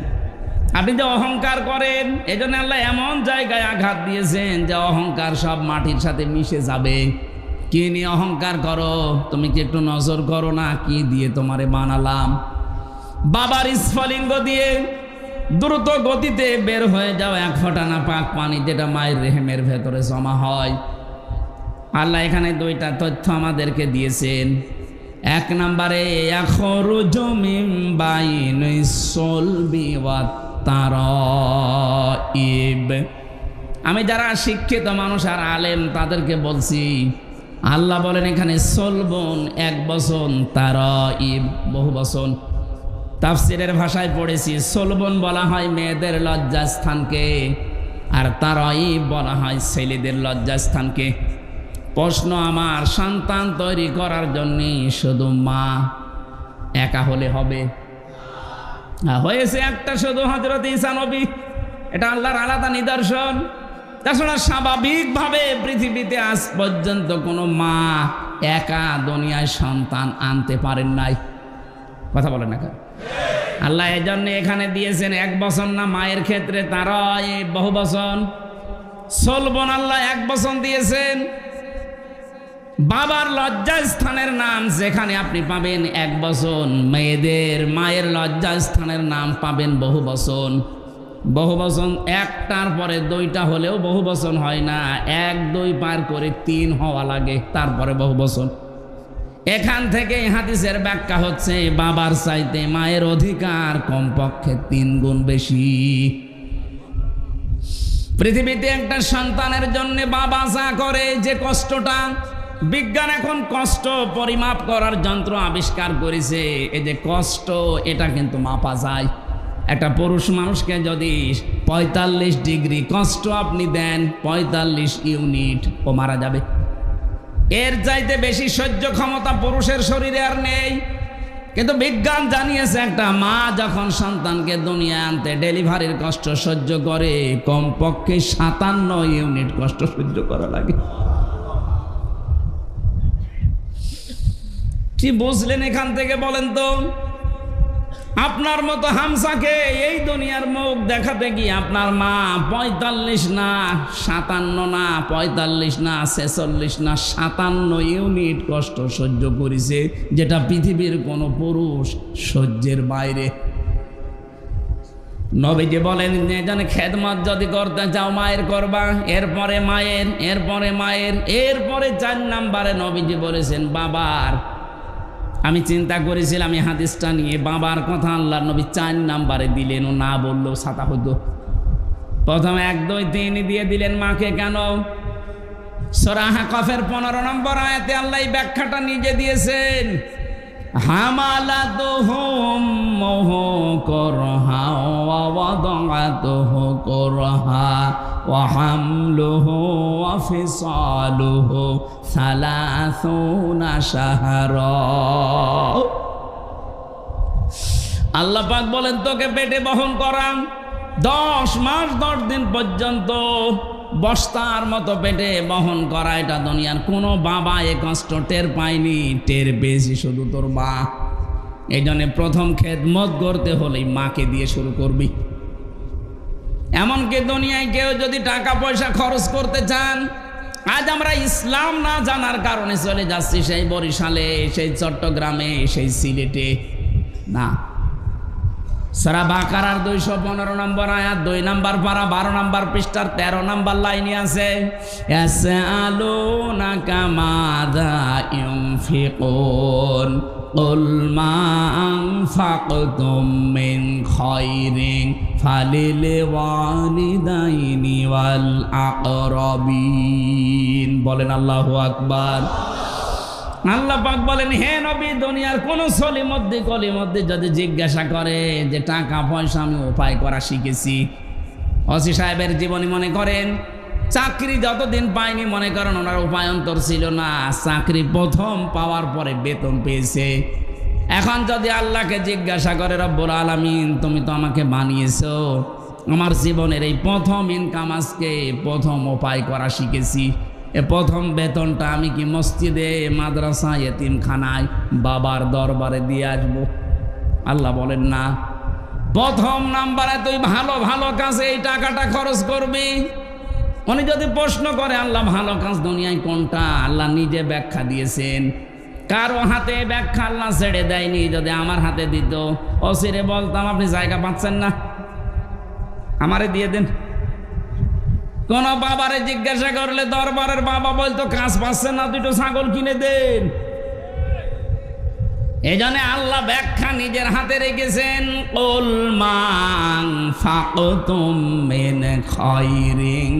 আপনি যে অহংকার করেন, এই জন্য আল্লাহ এমন জায়গায় আঘাত দিয়েছেন যে অহংকার সব মাটির সাথে মিশে যাবে। কি নিয়ে অহংকার করো? তুমি কি একটু নজর করো না কি দিয়ে তোমারে বানালাম? বাবার স্ফলিঙ্গ দিয়ে দ্রুত গতিতে বের হয়ে যাও এক ফোঁটা না পাক পানি, যেটা মায়ের রেহেমের ভেতরে জমা হয়। আল্লাহ এখানে দুইটা তথ্য আমাদেরকে দিয়েছেন। এক নম্বরে, ইয়াখরুজু মিন বাইনিস সুলবি ওয়াত তারাইব। আমি যারা শিক্ষিত মানুষ আর আলেম তাদেরকে বলছি, আল্লাহ বলেন এখানে সলবন এক বচন, তারাইব বহু বচন। তাফসিরের ভাষায় পড়েছি, সলবন বলা হয় মেয়েদের লজ্জাস্থানকে, আর তারাইব বলা হয় ছেলেদের লজ্জাস্থানকে। প্রশ্ন আমার, সন্তান তৈরি করার জন্য শুধু মা একা হলে হবে? হয়েছে একটা, শুধু হযরত ঈসা নবী। এটা আল্লাহর আলাদা নিদর্শন। তাছাড়া স্বাভাবিকভাবে পৃথিবীতে আজ পর্যন্ত কোনো মা একা দুনিয়ায় সন্তান আনতে পারেন নাই। কথা বলেন না কেন? আল্লাহ এই জন্য এখানে দিয়েছেন এক বচন না, মায়ের ক্ষেত্রে তারা বহু বচন। সলবন আল্লাহ এক বচন দিয়েছেন। বাবার লজ্জাস্থানের নাম যেখানে আপনি পাবেন এক বচন, মেয়েদের মায়ের লজ্জাস্থানের নাম পাবেন বহু বচন। বহু বচন একটার পরে দুইটা হলেও বহু বচন হয় না, 1 2 পার করে 3 হওয়া লাগে, তারপরে বহু বচন। এখান থেকে হাদিসের ব্যাখ্যা হচ্ছে বাবার চাইতে মায়ের অধিকার কমপক্ষে 3 গুণ বেশি। পৃথিবীতে একটা সন্তানের জন্য বাবা যা করে যে কষ্টটা, বিজ্ঞান এখন কষ্ট পরিমাপ করার যন্ত্র আবিষ্কার করেছে। এই যে কষ্ট, এটা কিন্তু মাপা যায়। একটা পুরুষ মানুষকে যদি 45 ডিগ্রি কষ্ট আপনি দেন, 45 ইউনিট, ও মারা যাবে। এর চাইতে বেশি সহ্য ক্ষমতা পুরুষের শরীরে আর নেই। কিন্তু বিজ্ঞান জানিয়েছে একটা মা যখন সন্তানকে দুনিয়া আনতে ডেলিভারির কষ্ট সহ্য করে, কমপক্ষে 57 ইউনিট কষ্ট সহ্য করা লাগে। কি বুঝলেন এখান থেকে বলেন তো? আপনার মতো হামসাকে এই দুনিয়ার মুখ দেখাতে গিয়ে আপনার মা 45 না 57 না 45 না 46 না 57 ইউনিট কষ্ট সহ্য করেছে, যেটা পৃথিবীর কোনো পুরুষ সহ্যের বাইরে। নবীজি বলেন যে জানে খেদমত যদি করতে চাও মায়ের করবা, এরপরে মায়ের, এরপরে মায়ের, এরপরে 4 নম্বরে নবীজি বলেছেন বাবার। আমি চিন্তা করেছিলাম এই হাদিসটা নিয়ে, বাবার কথা আল্লাহর নবী 4 নম্বরে দিলেন, ও না বললেও ছাতা হতো। প্রথমে 1, 2, 3 দিয়ে দিলেন মাকে। কেন? সূরা কফের 15 নম্বর আয়াতে আল্লাহ এই ব্যাখ্যাটা নিজে দিয়েছেন। হামালাতুহুম করহা ওয়া ওয়াদাআতুহু করহা ওয়া হামলুহু ওয়া ফিসালুহু 30 শাহরা। আল্লাহ পাক বলেন তোকে পেটে বহন করা 10 মাস 10 দিন পর্যন্ত বস্তার মতো পেটে বহন করা, এটা দুনিয়ার কোনো বাবা এ কষ্ট টের পায়নি। টের পেয়েছি শুধু তোর মা। এই জন্য প্রথম খেদমত করতে হলে মাকে দিয়ে শুরু করবি। এমনকি দুনিয়ায় কেউ যদি টাকা পয়সা খরচ করতে চান, আজ আমরা ইসলাম না জানার কারণে চলে যাচ্ছি সেই বরিশালে, সেই চট্টগ্রামে, সেই সিলেটে। না, সূরা বাকারার 215 নম্বর আয়াত 2 নম্বর পারা 12 নম্বর পৃষ্ঠার 13 নম্বর লাইনে আছে, ইয়াসআলুনাকা মাযা ইউনফিকুন কুল মা আনফাকতুম মিন খায়রিন ফালিল ওয়ালিদাইনি ওয়াল আকরাবিন। বলেন আল্লাহু আকবার। আল্লাহ পাক বলেন হে নবী, দুনিয়ার কোন সলিমদ্দি কলিমদ্দি যদি জিজ্ঞাসা করে যে টাকা পয়সা আমি উপায় করা শিখেছি, ওসি সাহেবের জীবনী মনে করেন, চাকরি যতদিন পায়নি মনে করেন ওনার উপায়ন্তর ছিল না, চাকরি প্রথম পাওয়ার পরে বেতন পেয়েছে। এখন যদি আল্লাহকে জিজ্ঞাসা করে রব্বুল আলামিন তুমি তো আমাকে বানিয়েছো, আমার জীবনের এই প্রথম ইনকাম আজকে প্রথম উপায় করা শিখেছি, এ প্রথম বেতনটা আমি কি মসজিদে, মাদ্রাসা, এতিমখানায়, বাবার দরবারে দিয়ে আসবো? আল্লাহ বলেন না, প্রথম নাম্বারে তুই ভালো ভালো কাজে এই টাকাটা খরচ করবি। উনি যদি প্রশ্ন করে আল্লাহ ভালো কাজ দুনিয়ায় কোনটা, আল্লাহ নিজে ব্যাখ্যা দিয়েছেন। কারো হাতে ব্যাখ্যা আল্লাহ ছেড়ে দেয়নি। যদি আমার হাতে দিত, অসিরে বলতাম আপনি জায়গা পাচ্ছেন না, আমারে দিয়ে দেন। কোন বাবারে জিজ্ঞাসা করলে দরবারের বাবা বলতো কাজ পাচ্ছেন না, দুটো ছাগল কিনে দেন। এই জন্য আল্লাহ ব্যাখ্যা নিজের হাতে রেখেছেন। কুল মা আনফাকতুম মিন খায়রিন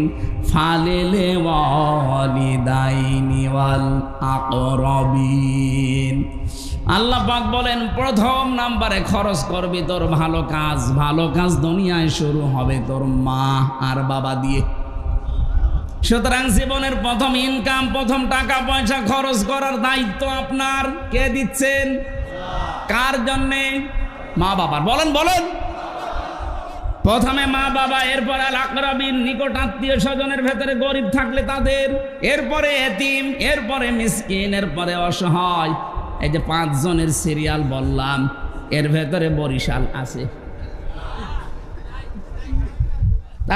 ফালিল ওয়ালিদাইনি ওয়াল আকরাবিন। আল্লাহ পাক বলেন প্রথম নাম্বারে খরচ করবি তোর ভালো কাজ। ভালো কাজ দুনিয়ায় শুরু হবে তোর মা আর বাবা দিয়ে। সুতরাং জীবনের প্রথম ইনকাম, প্রথম টাকা পয়সা খরচ করার দায়িত্ব আপনার। কে দিচ্ছেন? কার জন্যে? মা বাবার। বলেন বলেন। প্রথমে মা বাবা, এরপরে আল আকরাবিন, নিকট আত্মীয় স্বজনের ভেতরে গরিব থাকলে তাদের, এরপরে এতিম, এরপরে মিসকিন, এরপরে অসহায়। এই যে 5 জনের সিরিয়াল বললাম, এর ভেতরে বরিশাল আছে।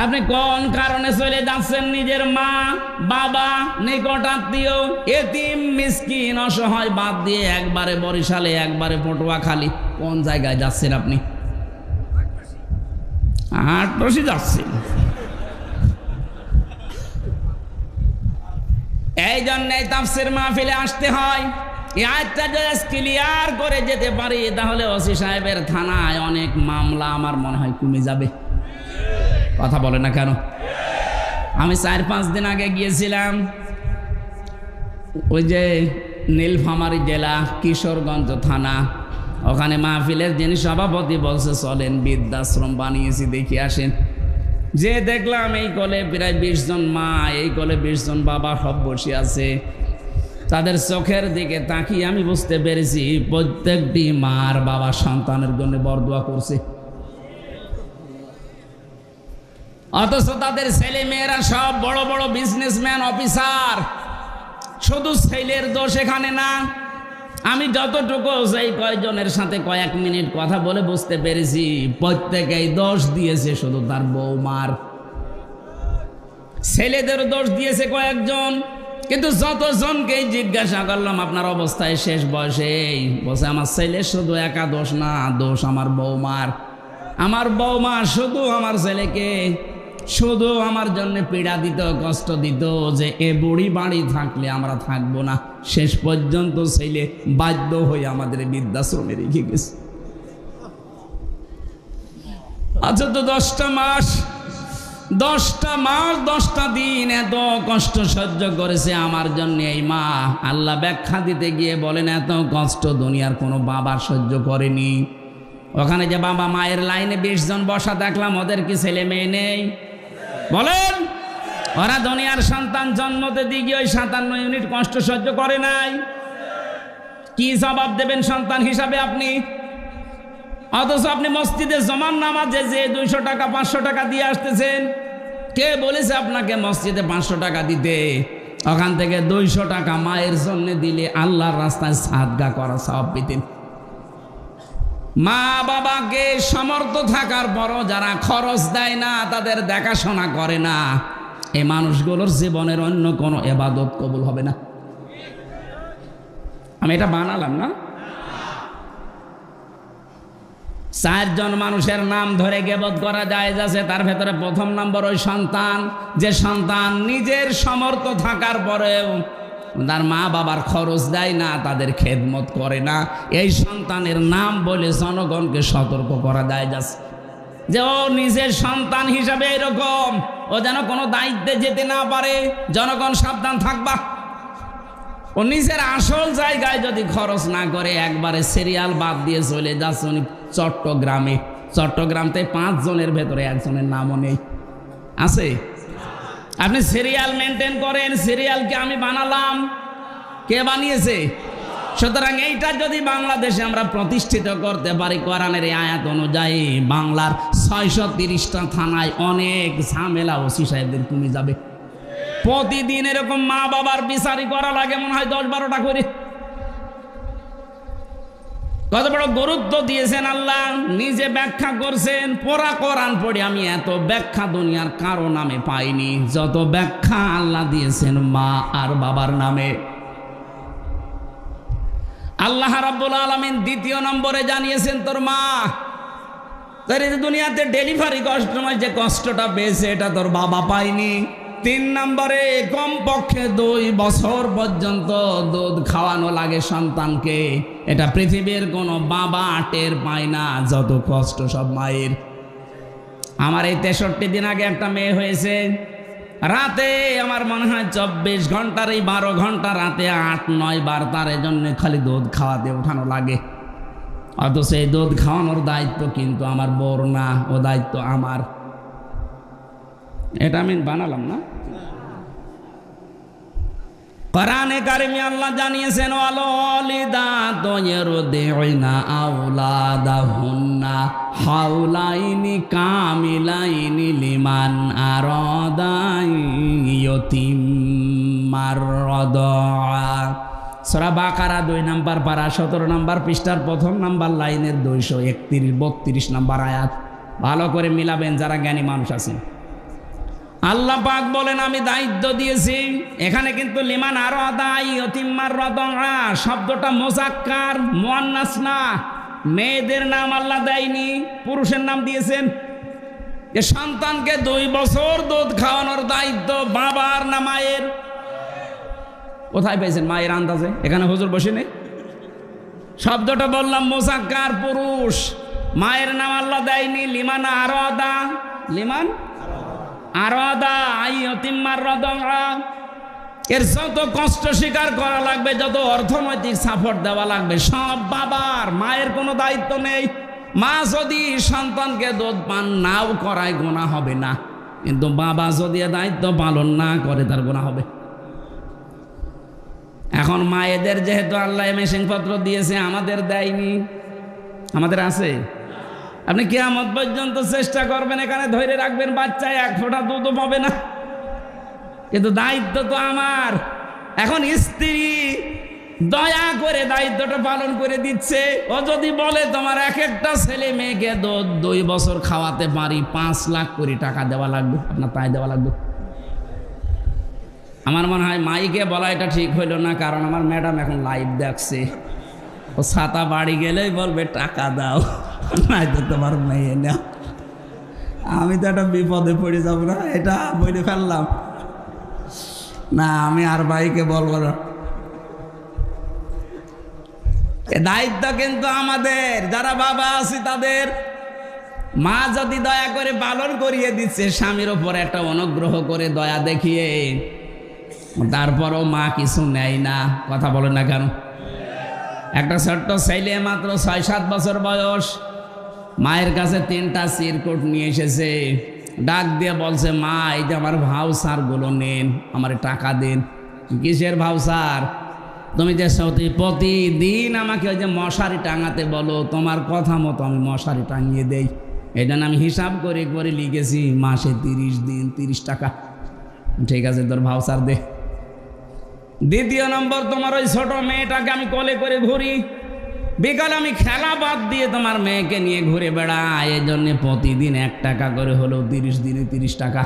আপনি কোন কারণে চলে যাচ্ছেন? নিজের মা বাবা, নিকট আত্মীয়, এতিম, মিসকিন, অসহায় বাদ দিয়ে একবারে বরিশালে, একবারে পটুয়াখালী। কোন জায়গায় যাচ্ছেন আপনি? আটরশি যাচ্ছেন। এই জন্যে তাফসীর মাহফিলে আসতে হয়। এই আয়াতটা যদি ক্লিয়ার করে যেতে পারি, তাহলে ওসি সাহেবের থানায় অনেক মামলা আমার মনে হয় কমে যাবে। কথা বলে না কেন? আমি 4-5 দিন আগে গিয়েছিলাম ওই যে নীলফামারী জেলা কিশোরগঞ্জ থানা, ওখানে মাহফিলের যিনি সভাপতি বলছে চলেন বৃদ্ধাশ্রম বানিয়েছি দেখি আসেন। যে দেখলাম এই কোলে প্রায় 20 জন মা, এই কোলে 20 জন বাবা সব বসে আছে। তাদের চোখের দিকে তাকিয়ে আমি বুঝতে পেরেছি প্রত্যেকটি মার বাবা সন্তানের জন্য বরদোয়া করছে, অথচ তাদের ছেলে মেয়েরা সব বড় বড় বিজনেসম্যান অফিসার। শুধু ছেলের দোষ এখানে না। আমি যতটুকু সেই কয়েকজনের সাথে কয়েক মিনিট কথা বলে বুঝতে পেরেছি প্রত্যেকেই দোষ দিয়েছে শুধু তার বৌমার। ছেলেদের দোষ দিয়েছে কয়েকজন, কিন্তু যতজনকেই জিজ্ঞাসা করলাম আপনার অবস্থায় শেষ বয়সেই, বলছে আমার ছেলের শুধু একা দোষ না, দোষ আমার বৌমার। আমার বৌমা শুধু আমার ছেলেকে শুধু আমার জন্য পীড়া দিত, কষ্ট দিত যে এ বুড়ি বাড়ি থাকলে আমরা থাকবো না। শেষ পর্যন্ত ছেলে বাধ্য হয়ে আমাদের বৃদ্ধাশ্রমে রেখে গেছে। আচ্ছা, তো 10টা মাস 10টা দিন এত কষ্ট সহ্য করেছে আমার জন্য এই মা। আল্লাহ ব্যাখ্যা দিতে গিয়ে বলেন এত কষ্ট দুনিয়ার কোনো বাবার সহ্য করেনি। ওখানে যে বাবা মায়ের লাইনে 20 জন বসা দেখলাম, ওদের কি ছেলে মেয়ে নেই? বলেন, ওরা দুনিয়ার সন্তান জন্মতে দিকে ওই 57 ইউনিট কষ্ট সহ্য করে নাই? কি জবাব দেবেন সন্তান হিসাবে আপনি? অথচ আপনি মসজিদে জমান নামাজে যে 200 টাকা 500 টাকা দিয়ে আসতেছেন, কে বলেছে আপনাকে মসজিদে 500 টাকা দিতে? ওখান থেকে 200 টাকা মায়ের জন্য দিলে আল্লাহর রাস্তায় সাদগা করা সওয়াব পেতেন। মা বাবাকে সমর্থ থাকার পরও যারা খরচ দেয় না, তাদের দেখাশোনা করে না, এই মানুষগুলোর জীবনের অন্য কোনো ইবাদত কবুল হবে না। আমি এটা বানালাম না। 4 জন মানুষের নাম ধরে গীবত করা যায় যাচ্ছে, তার ভেতরে প্রথম নম্বর ওই সন্তান, যে সন্তান নিজের সমর্থ থাকার পরেও তার মা বাবার খরচ দেয় না, তাদের খেদমত করে না। এই সন্তানের নাম বলে জনগণকে সতর্ক করা যায় যাচ্ছে যে ও নিজের সন্তান হিসাবে এরকম, ও যেন কোনো দায়িত্বে যেতে না পারে। জনগণ সাবধান থাকবা। ও নিজের আসল জায়গায় যদি খরচ না করে, একবারে সিরিয়াল বাদ দিয়ে চলে যাচ্ছে উনি চট্টগ্রামে। চট্টগ্রামতে 5 জনের ভেতরে 1 জনের নামও নেই। আছে? আপনি সিরিয়াল মেনটেন করেন, সিরিয়ালকে আমি বানালাম, কে বানিয়েছে? সুতরাং এইটা যদি বাংলাদেশে আমরা প্রতিষ্ঠিত করতে পারি কোরআনের এই আয়াত অনুযায়ী, বাংলার 630টা থানায় অনেক ঝামেলা ওসি সাহেবদের কমে যাবে। প্রতিদিন এরকম মা বাবার বিচারি করা লাগে মনে হয় 10-12টা করে। কত বড় গুরুত্ব দিয়েছেন আল্লাহ, নিজে ব্যাখ্যা করছেন। পুরা কোরআন পড়ে আমি এত ব্যাখ্যা দুনিয়ার কারো নামে পাইনি যত ব্যাখ্যা আল্লাহ দিয়েছেন মা আর বাবার নামে। আল্লাহ রাব্বুল আলামিন 2 নম্বরে জানিয়েছেন তোর মা, তোর এই দুনিয়াতে ডেলিভারি কষ্টময় যে কষ্টটা পেয়েছে এটা তোর বাবা পায়নি। 3 নম্বরে কমপক্ষে 2 বছর পর্যন্ত দুধ খাওয়ানো লাগে সন্তানকে, এটা পৃথিবীর কোনো বাবা টের পায় না, যত কষ্ট সব মায়ের। আমার এই 63 দিন আগে একটা মেয়ে হয়েছে, রাতে আমার মনে হয় 24 ঘন্টার এই 12 ঘন্টা রাতে 8-9 বার তার জন্য খালি দুধ খাওয়াতে ওঠানো লাগে। অথচ এই দুধ খাওয়ানোর দায়িত্ব কিন্তু আমার বউর না, ও দায়িত্ব আমার। এটা আমি বানালাম না। কোরআনে কারিমে আল্লাহ জানিয়েছেন ওয়ালিদাতু ইরদিউনা আওলাদাহুন্না হাওলাইনি কামিলাইনি লিমান আরাদা ইয়াতিম্মার রাদা। সূরা বাকারা 2 নম্বর পারা 17 নম্বর পৃষ্ঠার 1ম নম্বর লাইনের 231-32 নম্বর আয়াত। ভালো করে মিলাবেন যারা জ্ঞানী মানুষ আছেন। আল্লাহ পাক বলেন আমি দায়িত্ব দিয়েছি। এখানে কিন্তু লিমান আরাদা ইয়াতিম্মার রাদা শব্দটা মুযাক্কার, মুয়ান্নাস না। মেয়েদের নাম আল্লাহ দেয়নি, পুরুষের নাম দিয়েছেন। যে সন্তানকে 2 বছর দুধ খাওয়ানোর দায়িত্ব বাবার না মায়ের? কোথায় পেয়েছেন মায়ের আন্দাজে? এখানে হুজুর বসে নেই। শব্দটা বললাম মুযাক্কার, পুরুষ। মায়ের নাম আল্লাহ দেয়নি। লিমান আরাদা, লিমান আরাদা আইয়তিম্মার রাদা, এর যত কষ্ট স্বীকার করা লাগবে, যত অর্থনৈতিক সাপোর্ট দেওয়া লাগবে, সব বাবার। মায়ের কোনো দায়িত্ব নেই। মা যদি সন্তানকে দুধ পান নাও করায় গুনাহ হবে না, কিন্তু বাবা যদি দায়িত্ব পালন না করে তার গুনাহ হবে। এখন মায়েদের যেহেতু আল্লাহ মেশিন পত্র দিয়েছে, আমাদের দেয়নি। আমাদের আছে। আপনি কিয়ামত পর্যন্ত চেষ্টা করবেন, এখানে ধরে রাখবেন, বাচ্চা এক ফোঁটা দুধও পাবে না, কিন্তু দায়িত্ব তো আমার। এখন স্ত্রী দয়া করে দায়িত্বটা পালন করে দিচ্ছে। ও যদি বলে তোমার এক একটা ছেলে মেয়েকে 2 বছর খাওয়াতে পারি, 5 লাখ করে টাকা দেওয়া লাগবে, আপনার তাই দেওয়া লাগবে। আমার মনে হয় মাইকে বলা এটা ঠিক হইল না, কারণ আমার ম্যাডাম এখন লাইভ দেখছে। ও ছাতা বাড়ি গেলেই বলবে টাকা দাও, নাই তো তোমার মেয়ে না। আমি তো একটা বিপদে পড়ে যাব না, এটা বলে ফেললাম না, আমি আর ভাইকে বলবো না। দায়িত্ব কিন্তু আমাদের, যারা বাবা আছি তাদের। মা যদি দয়া করে পালন করিয়ে দিচ্ছে স্বামীর ওপর একটা অনুগ্রহ করে দয়া দেখিয়ে, তারপরও মা কিছু নেয় না। কথা বলেন না কেন? একটা ছোট্ট ছেলে মাত্র 6-7 বছর বয়স, মায়ের কাছে 3টা চিরকুট নিয়ে এসেছে। ডাক দিয়ে বলছে, মা এই যে আমার ভাউচারগুলো নেন, আমার টাকা দেন। কিসের ভাউচার? তুমি যে প্রতিদিন আমাকে ওই যে মশারি টাঙাতে বলো, তোমার কথা মতো আমি মশারি টাঙিয়ে দেই। এই জন্য আমি হিসাব করে করে লিখেছি মাসে 30 দিন 30 টাকা। ঠিক আছে, তোর ভাউচার দে। দ্বিতীয় নম্বর, তোমার ওই ছোট মেয়েটাকে আমি কোলে করে ঘুরি, বিকালে আমি খেলা বাদ দিয়ে তোমার মেয়েকে নিয়ে ঘুরে বেড়াই, এই জন্য প্রতিদিন 1 টাকা করে হলো 30 দিনে 30 টাকা।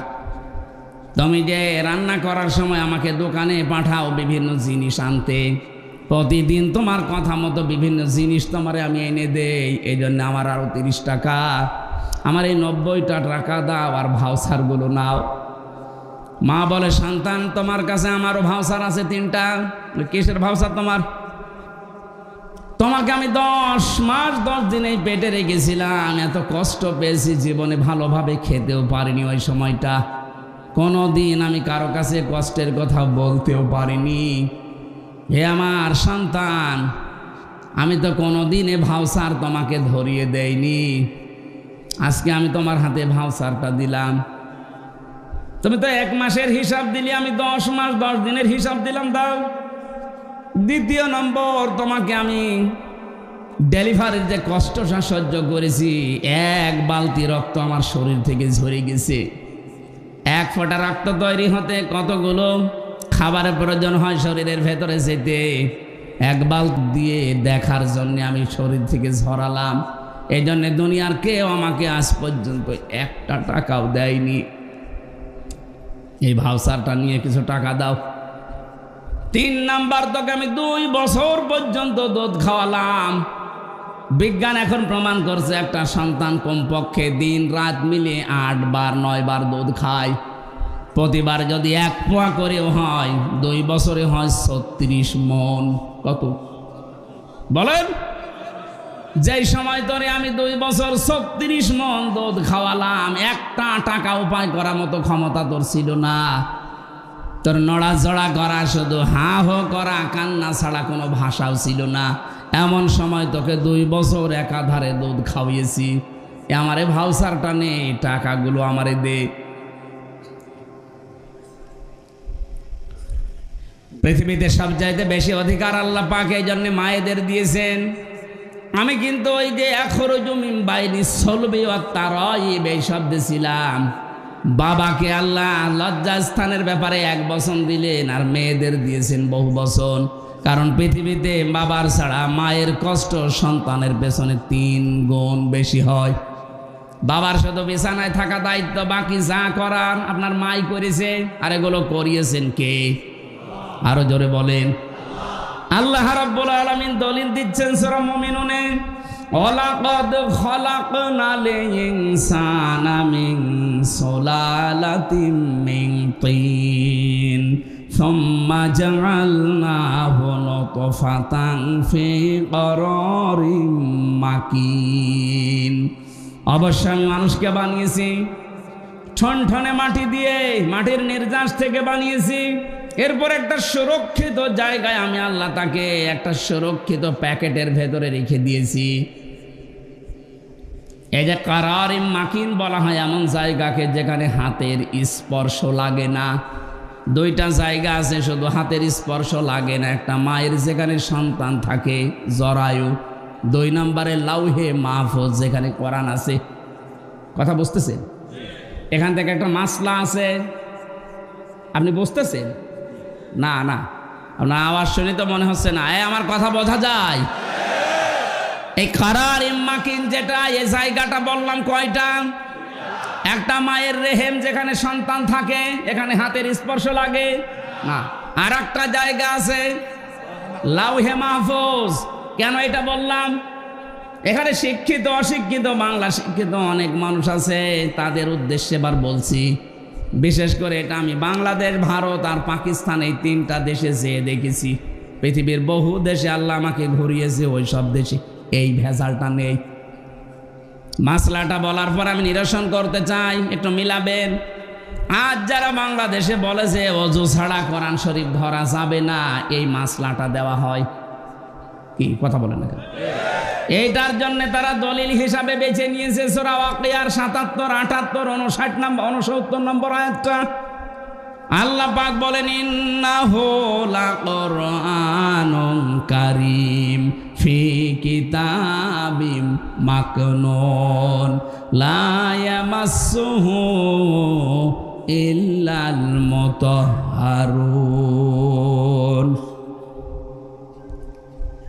তুমি যে রান্না করার সময় আমাকে দোকানে পাঠাও বিভিন্ন জিনিস আনতে, প্রতিদিন তোমার কথা মতো বিভিন্ন জিনিস তোমারে আমি এনে দেই, এই জন্য আমার আরও 30 টাকা। আমার এই 90টা টাকা দাও আর ভাউচারগুলো নাও। মা বলে, সন্তান তোমার কাছে আমারও ভাউচার আছে 3টা। কিসের ভাউচার তোমার? তোমাকে আমি 10 মাস 10 দিন এই পেটে রেখেছিলাম, এত কষ্ট পেয়েছি, জীবনে ভালোভাবে খেতেও পারিনি। ওই সময়টা কোনো দিন আমি কারো কাছে কষ্টের কথা বলতেও পারিনি। হে আমার সন্তান, আমি তো কোনো দিন এ ভাউচার তোমাকে ধরিয়ে দেইনি, আজকে আমি তোমার হাতে ভাউচারটা দিলাম। তুমি তো 1 মাসের হিসাব দিলি, আমি 10 মাস 10 দিনের হিসাব দিলাম, দাও। দ্বিতীয় নম্বর, তোমাকে আমি ডেলিভারির যে কষ্টটা সহ্য করেছি, 1 বালতি রক্ত আমার শরীর থেকে ঝরে গেছে। 1 ফোঁটা রক্ত তৈরি হতে কতগুলো খাবারের প্রয়োজন হয় শরীরের ভেতরে যেতে, 1 বালতি দিয়ে দেখার জন্য আমি শরীর থেকে ঝরালাম। এই জন্যে দুনিয়ার কেউ আমাকে আজ পর্যন্ত 1টা টাকাও দেয়নি। এই ভাউচারটা নিয়ে কিছু টাকা দাও। 3 নাম্বার, তোকে আমি 2 বছর পর্যন্ত দুধ খাওয়ালাম। বিজ্ঞান এখন প্রমাণ করছে একটা সন্তান কমপক্ষে দিন রাত মিলে 8 বার 9 বার দুধ খায়। প্রতিবার যদি 1 পোয়া করেও হয়, 2 বছরে হয় 36 মন। কত বলেন? যেই সময় ধরে আমি 2 বছর 36 মন দুধ খাওয়ালাম, 1টা টাকা উপায় করার মতো ক্ষমতা তোর ছিল না। তোর নড়াচড়া করা, শুধু হা হো করা, কান্না ছাড়া কোনো ভাষাও ছিল না। এমন সময় তোকে 2 বছর একাধারে দুধ খাওয়িয়েছি। আমারে ভাউচারটা নে, টাকাগুলো আমারে দে। পৃথিবীতে সবচাইতে বেশি অধিকার আল্লাহ পাক এই জন্য মায়েদের দিয়েছেন। আমি কিন্তু ওই যে আখরুজু মিন বাইনি সলবি ওয়া তারাইব এই শব্দে ছিলাম। বাবাকে আল্লাহ লজ্জাস্থানের ব্যাপারে 1 বচন দিলেন, আর মেয়েদের দিয়েছেন বহু বচন। কারণ পৃথিবীতে বাবার ছাড়া মায়ের কষ্ট সন্তানের পেছনে 3 গুণ বেশি হয়। বাবার শুধু বিছানায় থাকা দায়িত্ব, বাকি যা করার আপনার মাই করেছে। আর এগুলো করিয়েছেন কে? আরো জোরে বলেন। আল্লাহ রাব্বুল আলামিন দলিল দিচ্ছেন সূরা মুমিনুনে, ওয়ালাকাদ খালাকনাল ইনসানা মিন সুলালাতিন মিন তিন সুম্মা জাআলনাহু নুতফাতান ফি করারিম মাকিন। অবশ্যই আমি মানুষকে বানিয়েছি ঠনঠনে মাটি দিয়ে মাটির নির্যাস থেকে বানিয়েছি। এরপর একটা সুরক্ষিত জায়গায় আমি আল্লাহ তাকে একটা সুরক্ষিত প্যাকেটের ভেতরে রেখে দিয়েছি। এই যে কারারে মাকিন বলা হয় এমন জায়গাকে যেখানে হাতের স্পর্শ লাগে না। দুইটা জায়গা আছে শুধু হাতের স্পর্শ লাগে না, একটা মায়ের যেখানে সন্তান থাকে জরায়ু, 2 নম্বরে লাউহে মাহফুজ যেখানে কোরআন আছে। কথা বুঝতেছেন? এখান থেকে একটা মাসলা আছে, আপনি বুঝতেছেন? না না, আপনার আওয়াজ শুনে তো মনে হচ্ছে না আমার কথা বোঝা যায়। এই কারার মাকিন যেটা, এই জায়গাটা বললাম কয়টা? একটা মায়ের রেহেম যেখানে সন্তান থাকে, এখানে হাতের স্পর্শ লাগে না। আর একটা জায়গা আছে লাউহে মাহফুজ। কেন এটা বললাম? এখানে শিক্ষিত অশিক্ষিত বাংলা শিক্ষিত অনেক মানুষ আছে, তাদের উদ্দেশ্যে এবার বলছি। বিশেষ করে এটা আমি বাংলাদেশ, ভারত আর পাকিস্তান এই 3টা দেশে যেয়ে দেখেছি। পৃথিবীর বহু দেশে আল্লাহ আমাকে ঘুরিয়েছে, ওই সব দেশে এই ভেজালটা নেই। মাসলাটা বলার পর আমি নিরসন করতে চাই, একটু মিলাবেন। আজ যারা বাংলাদেশে বলে যে অজু ছাড়া কোরআন শরীফ ধরা যাবে না, এই মাসলাটা দেওয়া হয় কি? কথা বলেন না কেন? এইটার জন্য তারা দলিল হিসাবে বেছে নিয়েছে সূরা ওয়াকিয়ার 77, 78, 59 নম্বর আয়াতটা। আল্লাহ পাক বলেন ইন্নাহু লাকুরআনুন কারীম ফি কিতাবিম মাকনুন লা ইয়ামাসসুহু ইল্লাল মুতাহহারুন।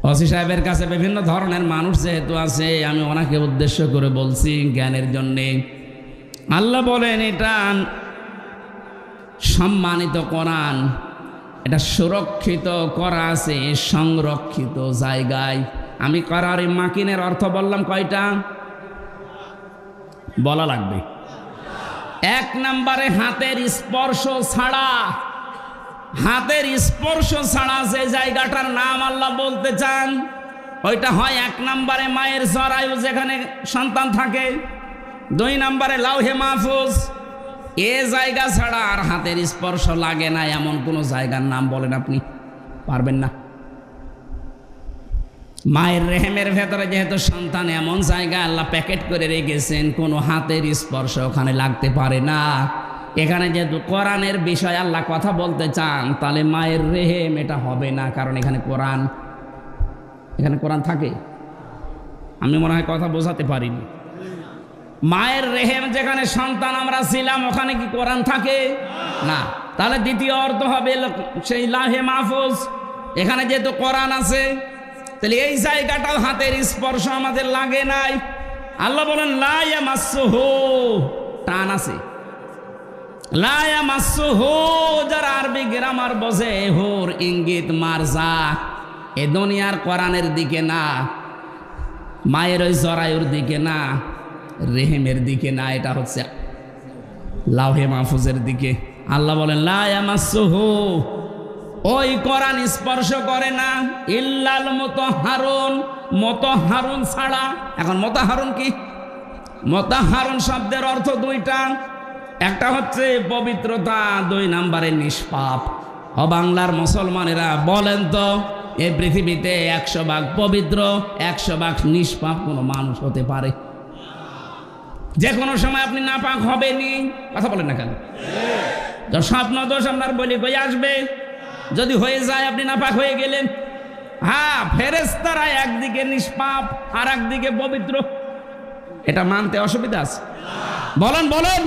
ওসি সাহেবের কাছে বিভিন্ন ধরনের মানুষ যেহেতু আছে, আমি ওনাকে উদ্দেশ্য করে বলছি জ্ঞানের জন্যে। আল্লাহ বলেন এটা সম্মানিত কোরআন, এটা সুরক্ষিত করা আছে সংরক্ষিত জায়গায়। আমি কারারে মাকিনের অর্থ বললাম কয়টা? বলা লাগবে। 1 নম্বরে হাতের স্পর্শ ছাড়া। হাতের স্পর্শ ছাড়া যে জায়গাটার নাম আল্লাহ বলতে চান, ওইটা হয় 1 নম্বরে মায়ের জরায়ু যেখানে সন্তান থাকে, 2 নম্বরে লাউহে মাহফুজ। এ জায়গা ছাড়া আর হাতের স্পর্শ লাগে না এমন কোন জায়গার নাম বলেন আপনি? পারবেন না। মায়ের রেহেমের ভেতরে যেহেতু সন্তান, এমন জায়গা আল্লাহ প্যাকেট করে রেখেছেন, কোনো হাতের স্পর্শ ওখানে লাগতে পারে না। এখানে যেহেতু কোরআনের বিষয় আল্লাহ কথা বলতে চান, তাহলে মায়ের রেহেম এটা হবে না, কারণ এখানে কোরআন থাকে। আমি মনে হয় কথা বোঝাতে পারিনি। মায়ের রেহেম যেখানে সন্তান আমরা ছিলাম, ওখানে কি কোরআন থাকে? না। তাহলে দ্বিতীয় অর্থ হবে সেই লাহে মাহফুজ। এখানে যেহেতু কোরআন আছে, তাহলে এই জায়গাটাও হাতের স্পর্শ আমাদের লাগে নাই। আল্লাহ বলেন লা ইয়ামাসসুহু, টান আছে, লা ইয়ামাসসুহু। যারা আরবি গ্রামার বোঝে, হুর ইঙ্গিত মারজা এ দুনিয়ার কোরআনের দিকে না, মায়ের ওই জরায়ুর দিকে না, রেহেমের দিকে না, এটা হচ্ছে লাউহে মাহফুজের দিকে। আল্লাহ বলেন লা ইয়ামাসসুহু, ওই কোরআন স্পর্শ করে না ইল্লাল মুতাহহারুন, মুতাহহারুন ছাড়া। এখন মুতাহহারুন কি? মুতাহহারুন শব্দের অর্থ 2টা, একটা হচ্ছে পবিত্রতা, 2 নম্বরে নিষ্পাপ। ও বাংলার মুসলমানেরা বলেন তো, এই পৃথিবীতে 100 ভাগ পবিত্র 100 ভাগ নিষ্পাপ কোনো মানুষ হতে পারে? যে কোনো সময় আপনি নাপাক হবেনি। কথা বলেন না কেন? তো স্বপ্ন দোষ আপনার বলি কই আসবে? যদি হয়ে যায় আপনি নাপাক হয়ে গেলেন। হ্যাঁ, ফেরেশতারা একদিকে নিষ্পাপ আর একদিকে পবিত্র, এটা মানতে অসুবিধা আছে? বলেন বলেন।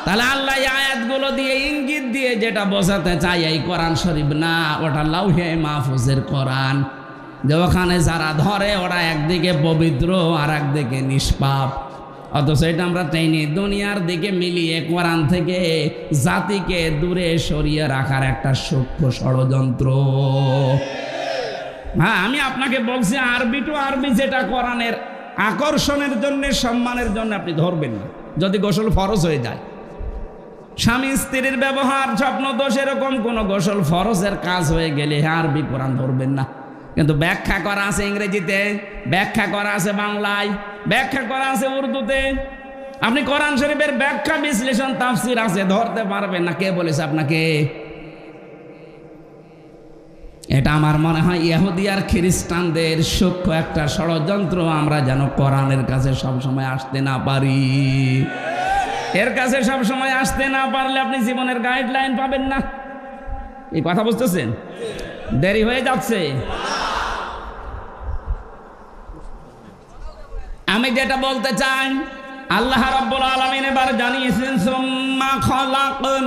তাহলে আল্লাহ এই আয়াতগুলো দিয়ে ইঙ্গিত দিয়ে যেটা বোঝাতে চাই, এই কোরআন শরীফ না, ওটা লাউহে মাহফুজের কোরআন। যে ওখানে যারা ধরে ওরা একদিকে পবিত্র আর একদিকে নিষ্পাপ। অথচ এটা আমরা চাইনি দুনিয়ার দিকে মিলিয়ে কোরআন থেকে জাতিকে দূরে সরিয়ে রাখার একটা সূক্ষ্ম ষড়যন্ত্র। হ্যাঁ, আমি আপনাকে বলছি আরবি টু আরবি যেটা কোরআনের আকর্ষণের জন্য, সম্মানের জন্য আপনি ধরবেন না। যদি গোসল ফরজ হয়ে যায়, স্বামী স্ত্রীর ব্যবহার, স্বপ্ন দোষ, এরকম কোন গোসল ফরজের কাজ হয়ে গেলে আরবি কোরআন ধরবেন না। কিন্তু ব্যাখ্যা করা আছে ইংরেজিতে, ব্যাখ্যা করা আছে বাংলায়, ব্যাখ্যা করা আছে উর্দুতে। আপনি কোরআন শরীফের ব্যাখ্যা বিশ্লেষণ তাফসীর আছে, ধরতে পারবেন না। কে বলেছে আপনাকে? এটা আমার মনে হয় ইহুদি আর খ্রিস্টানদের সূক্ষ্ম একটা ষড়যন্ত্র, আমরা যেন কোরআনের কাছে সবসময় আসতে না পারি। এর কাছে সবসময় আসতে না পারলে আপনি জীবনের গাইডলাইন পাবেন না। এই কথা বুঝতেছেন? দেরি হয়ে যাচ্ছে। আমি যেটা বলতে চাই, আল্লাহ রাব্বুল আলামিন এবার জানিয়েছেন সুম্মা খালাকনা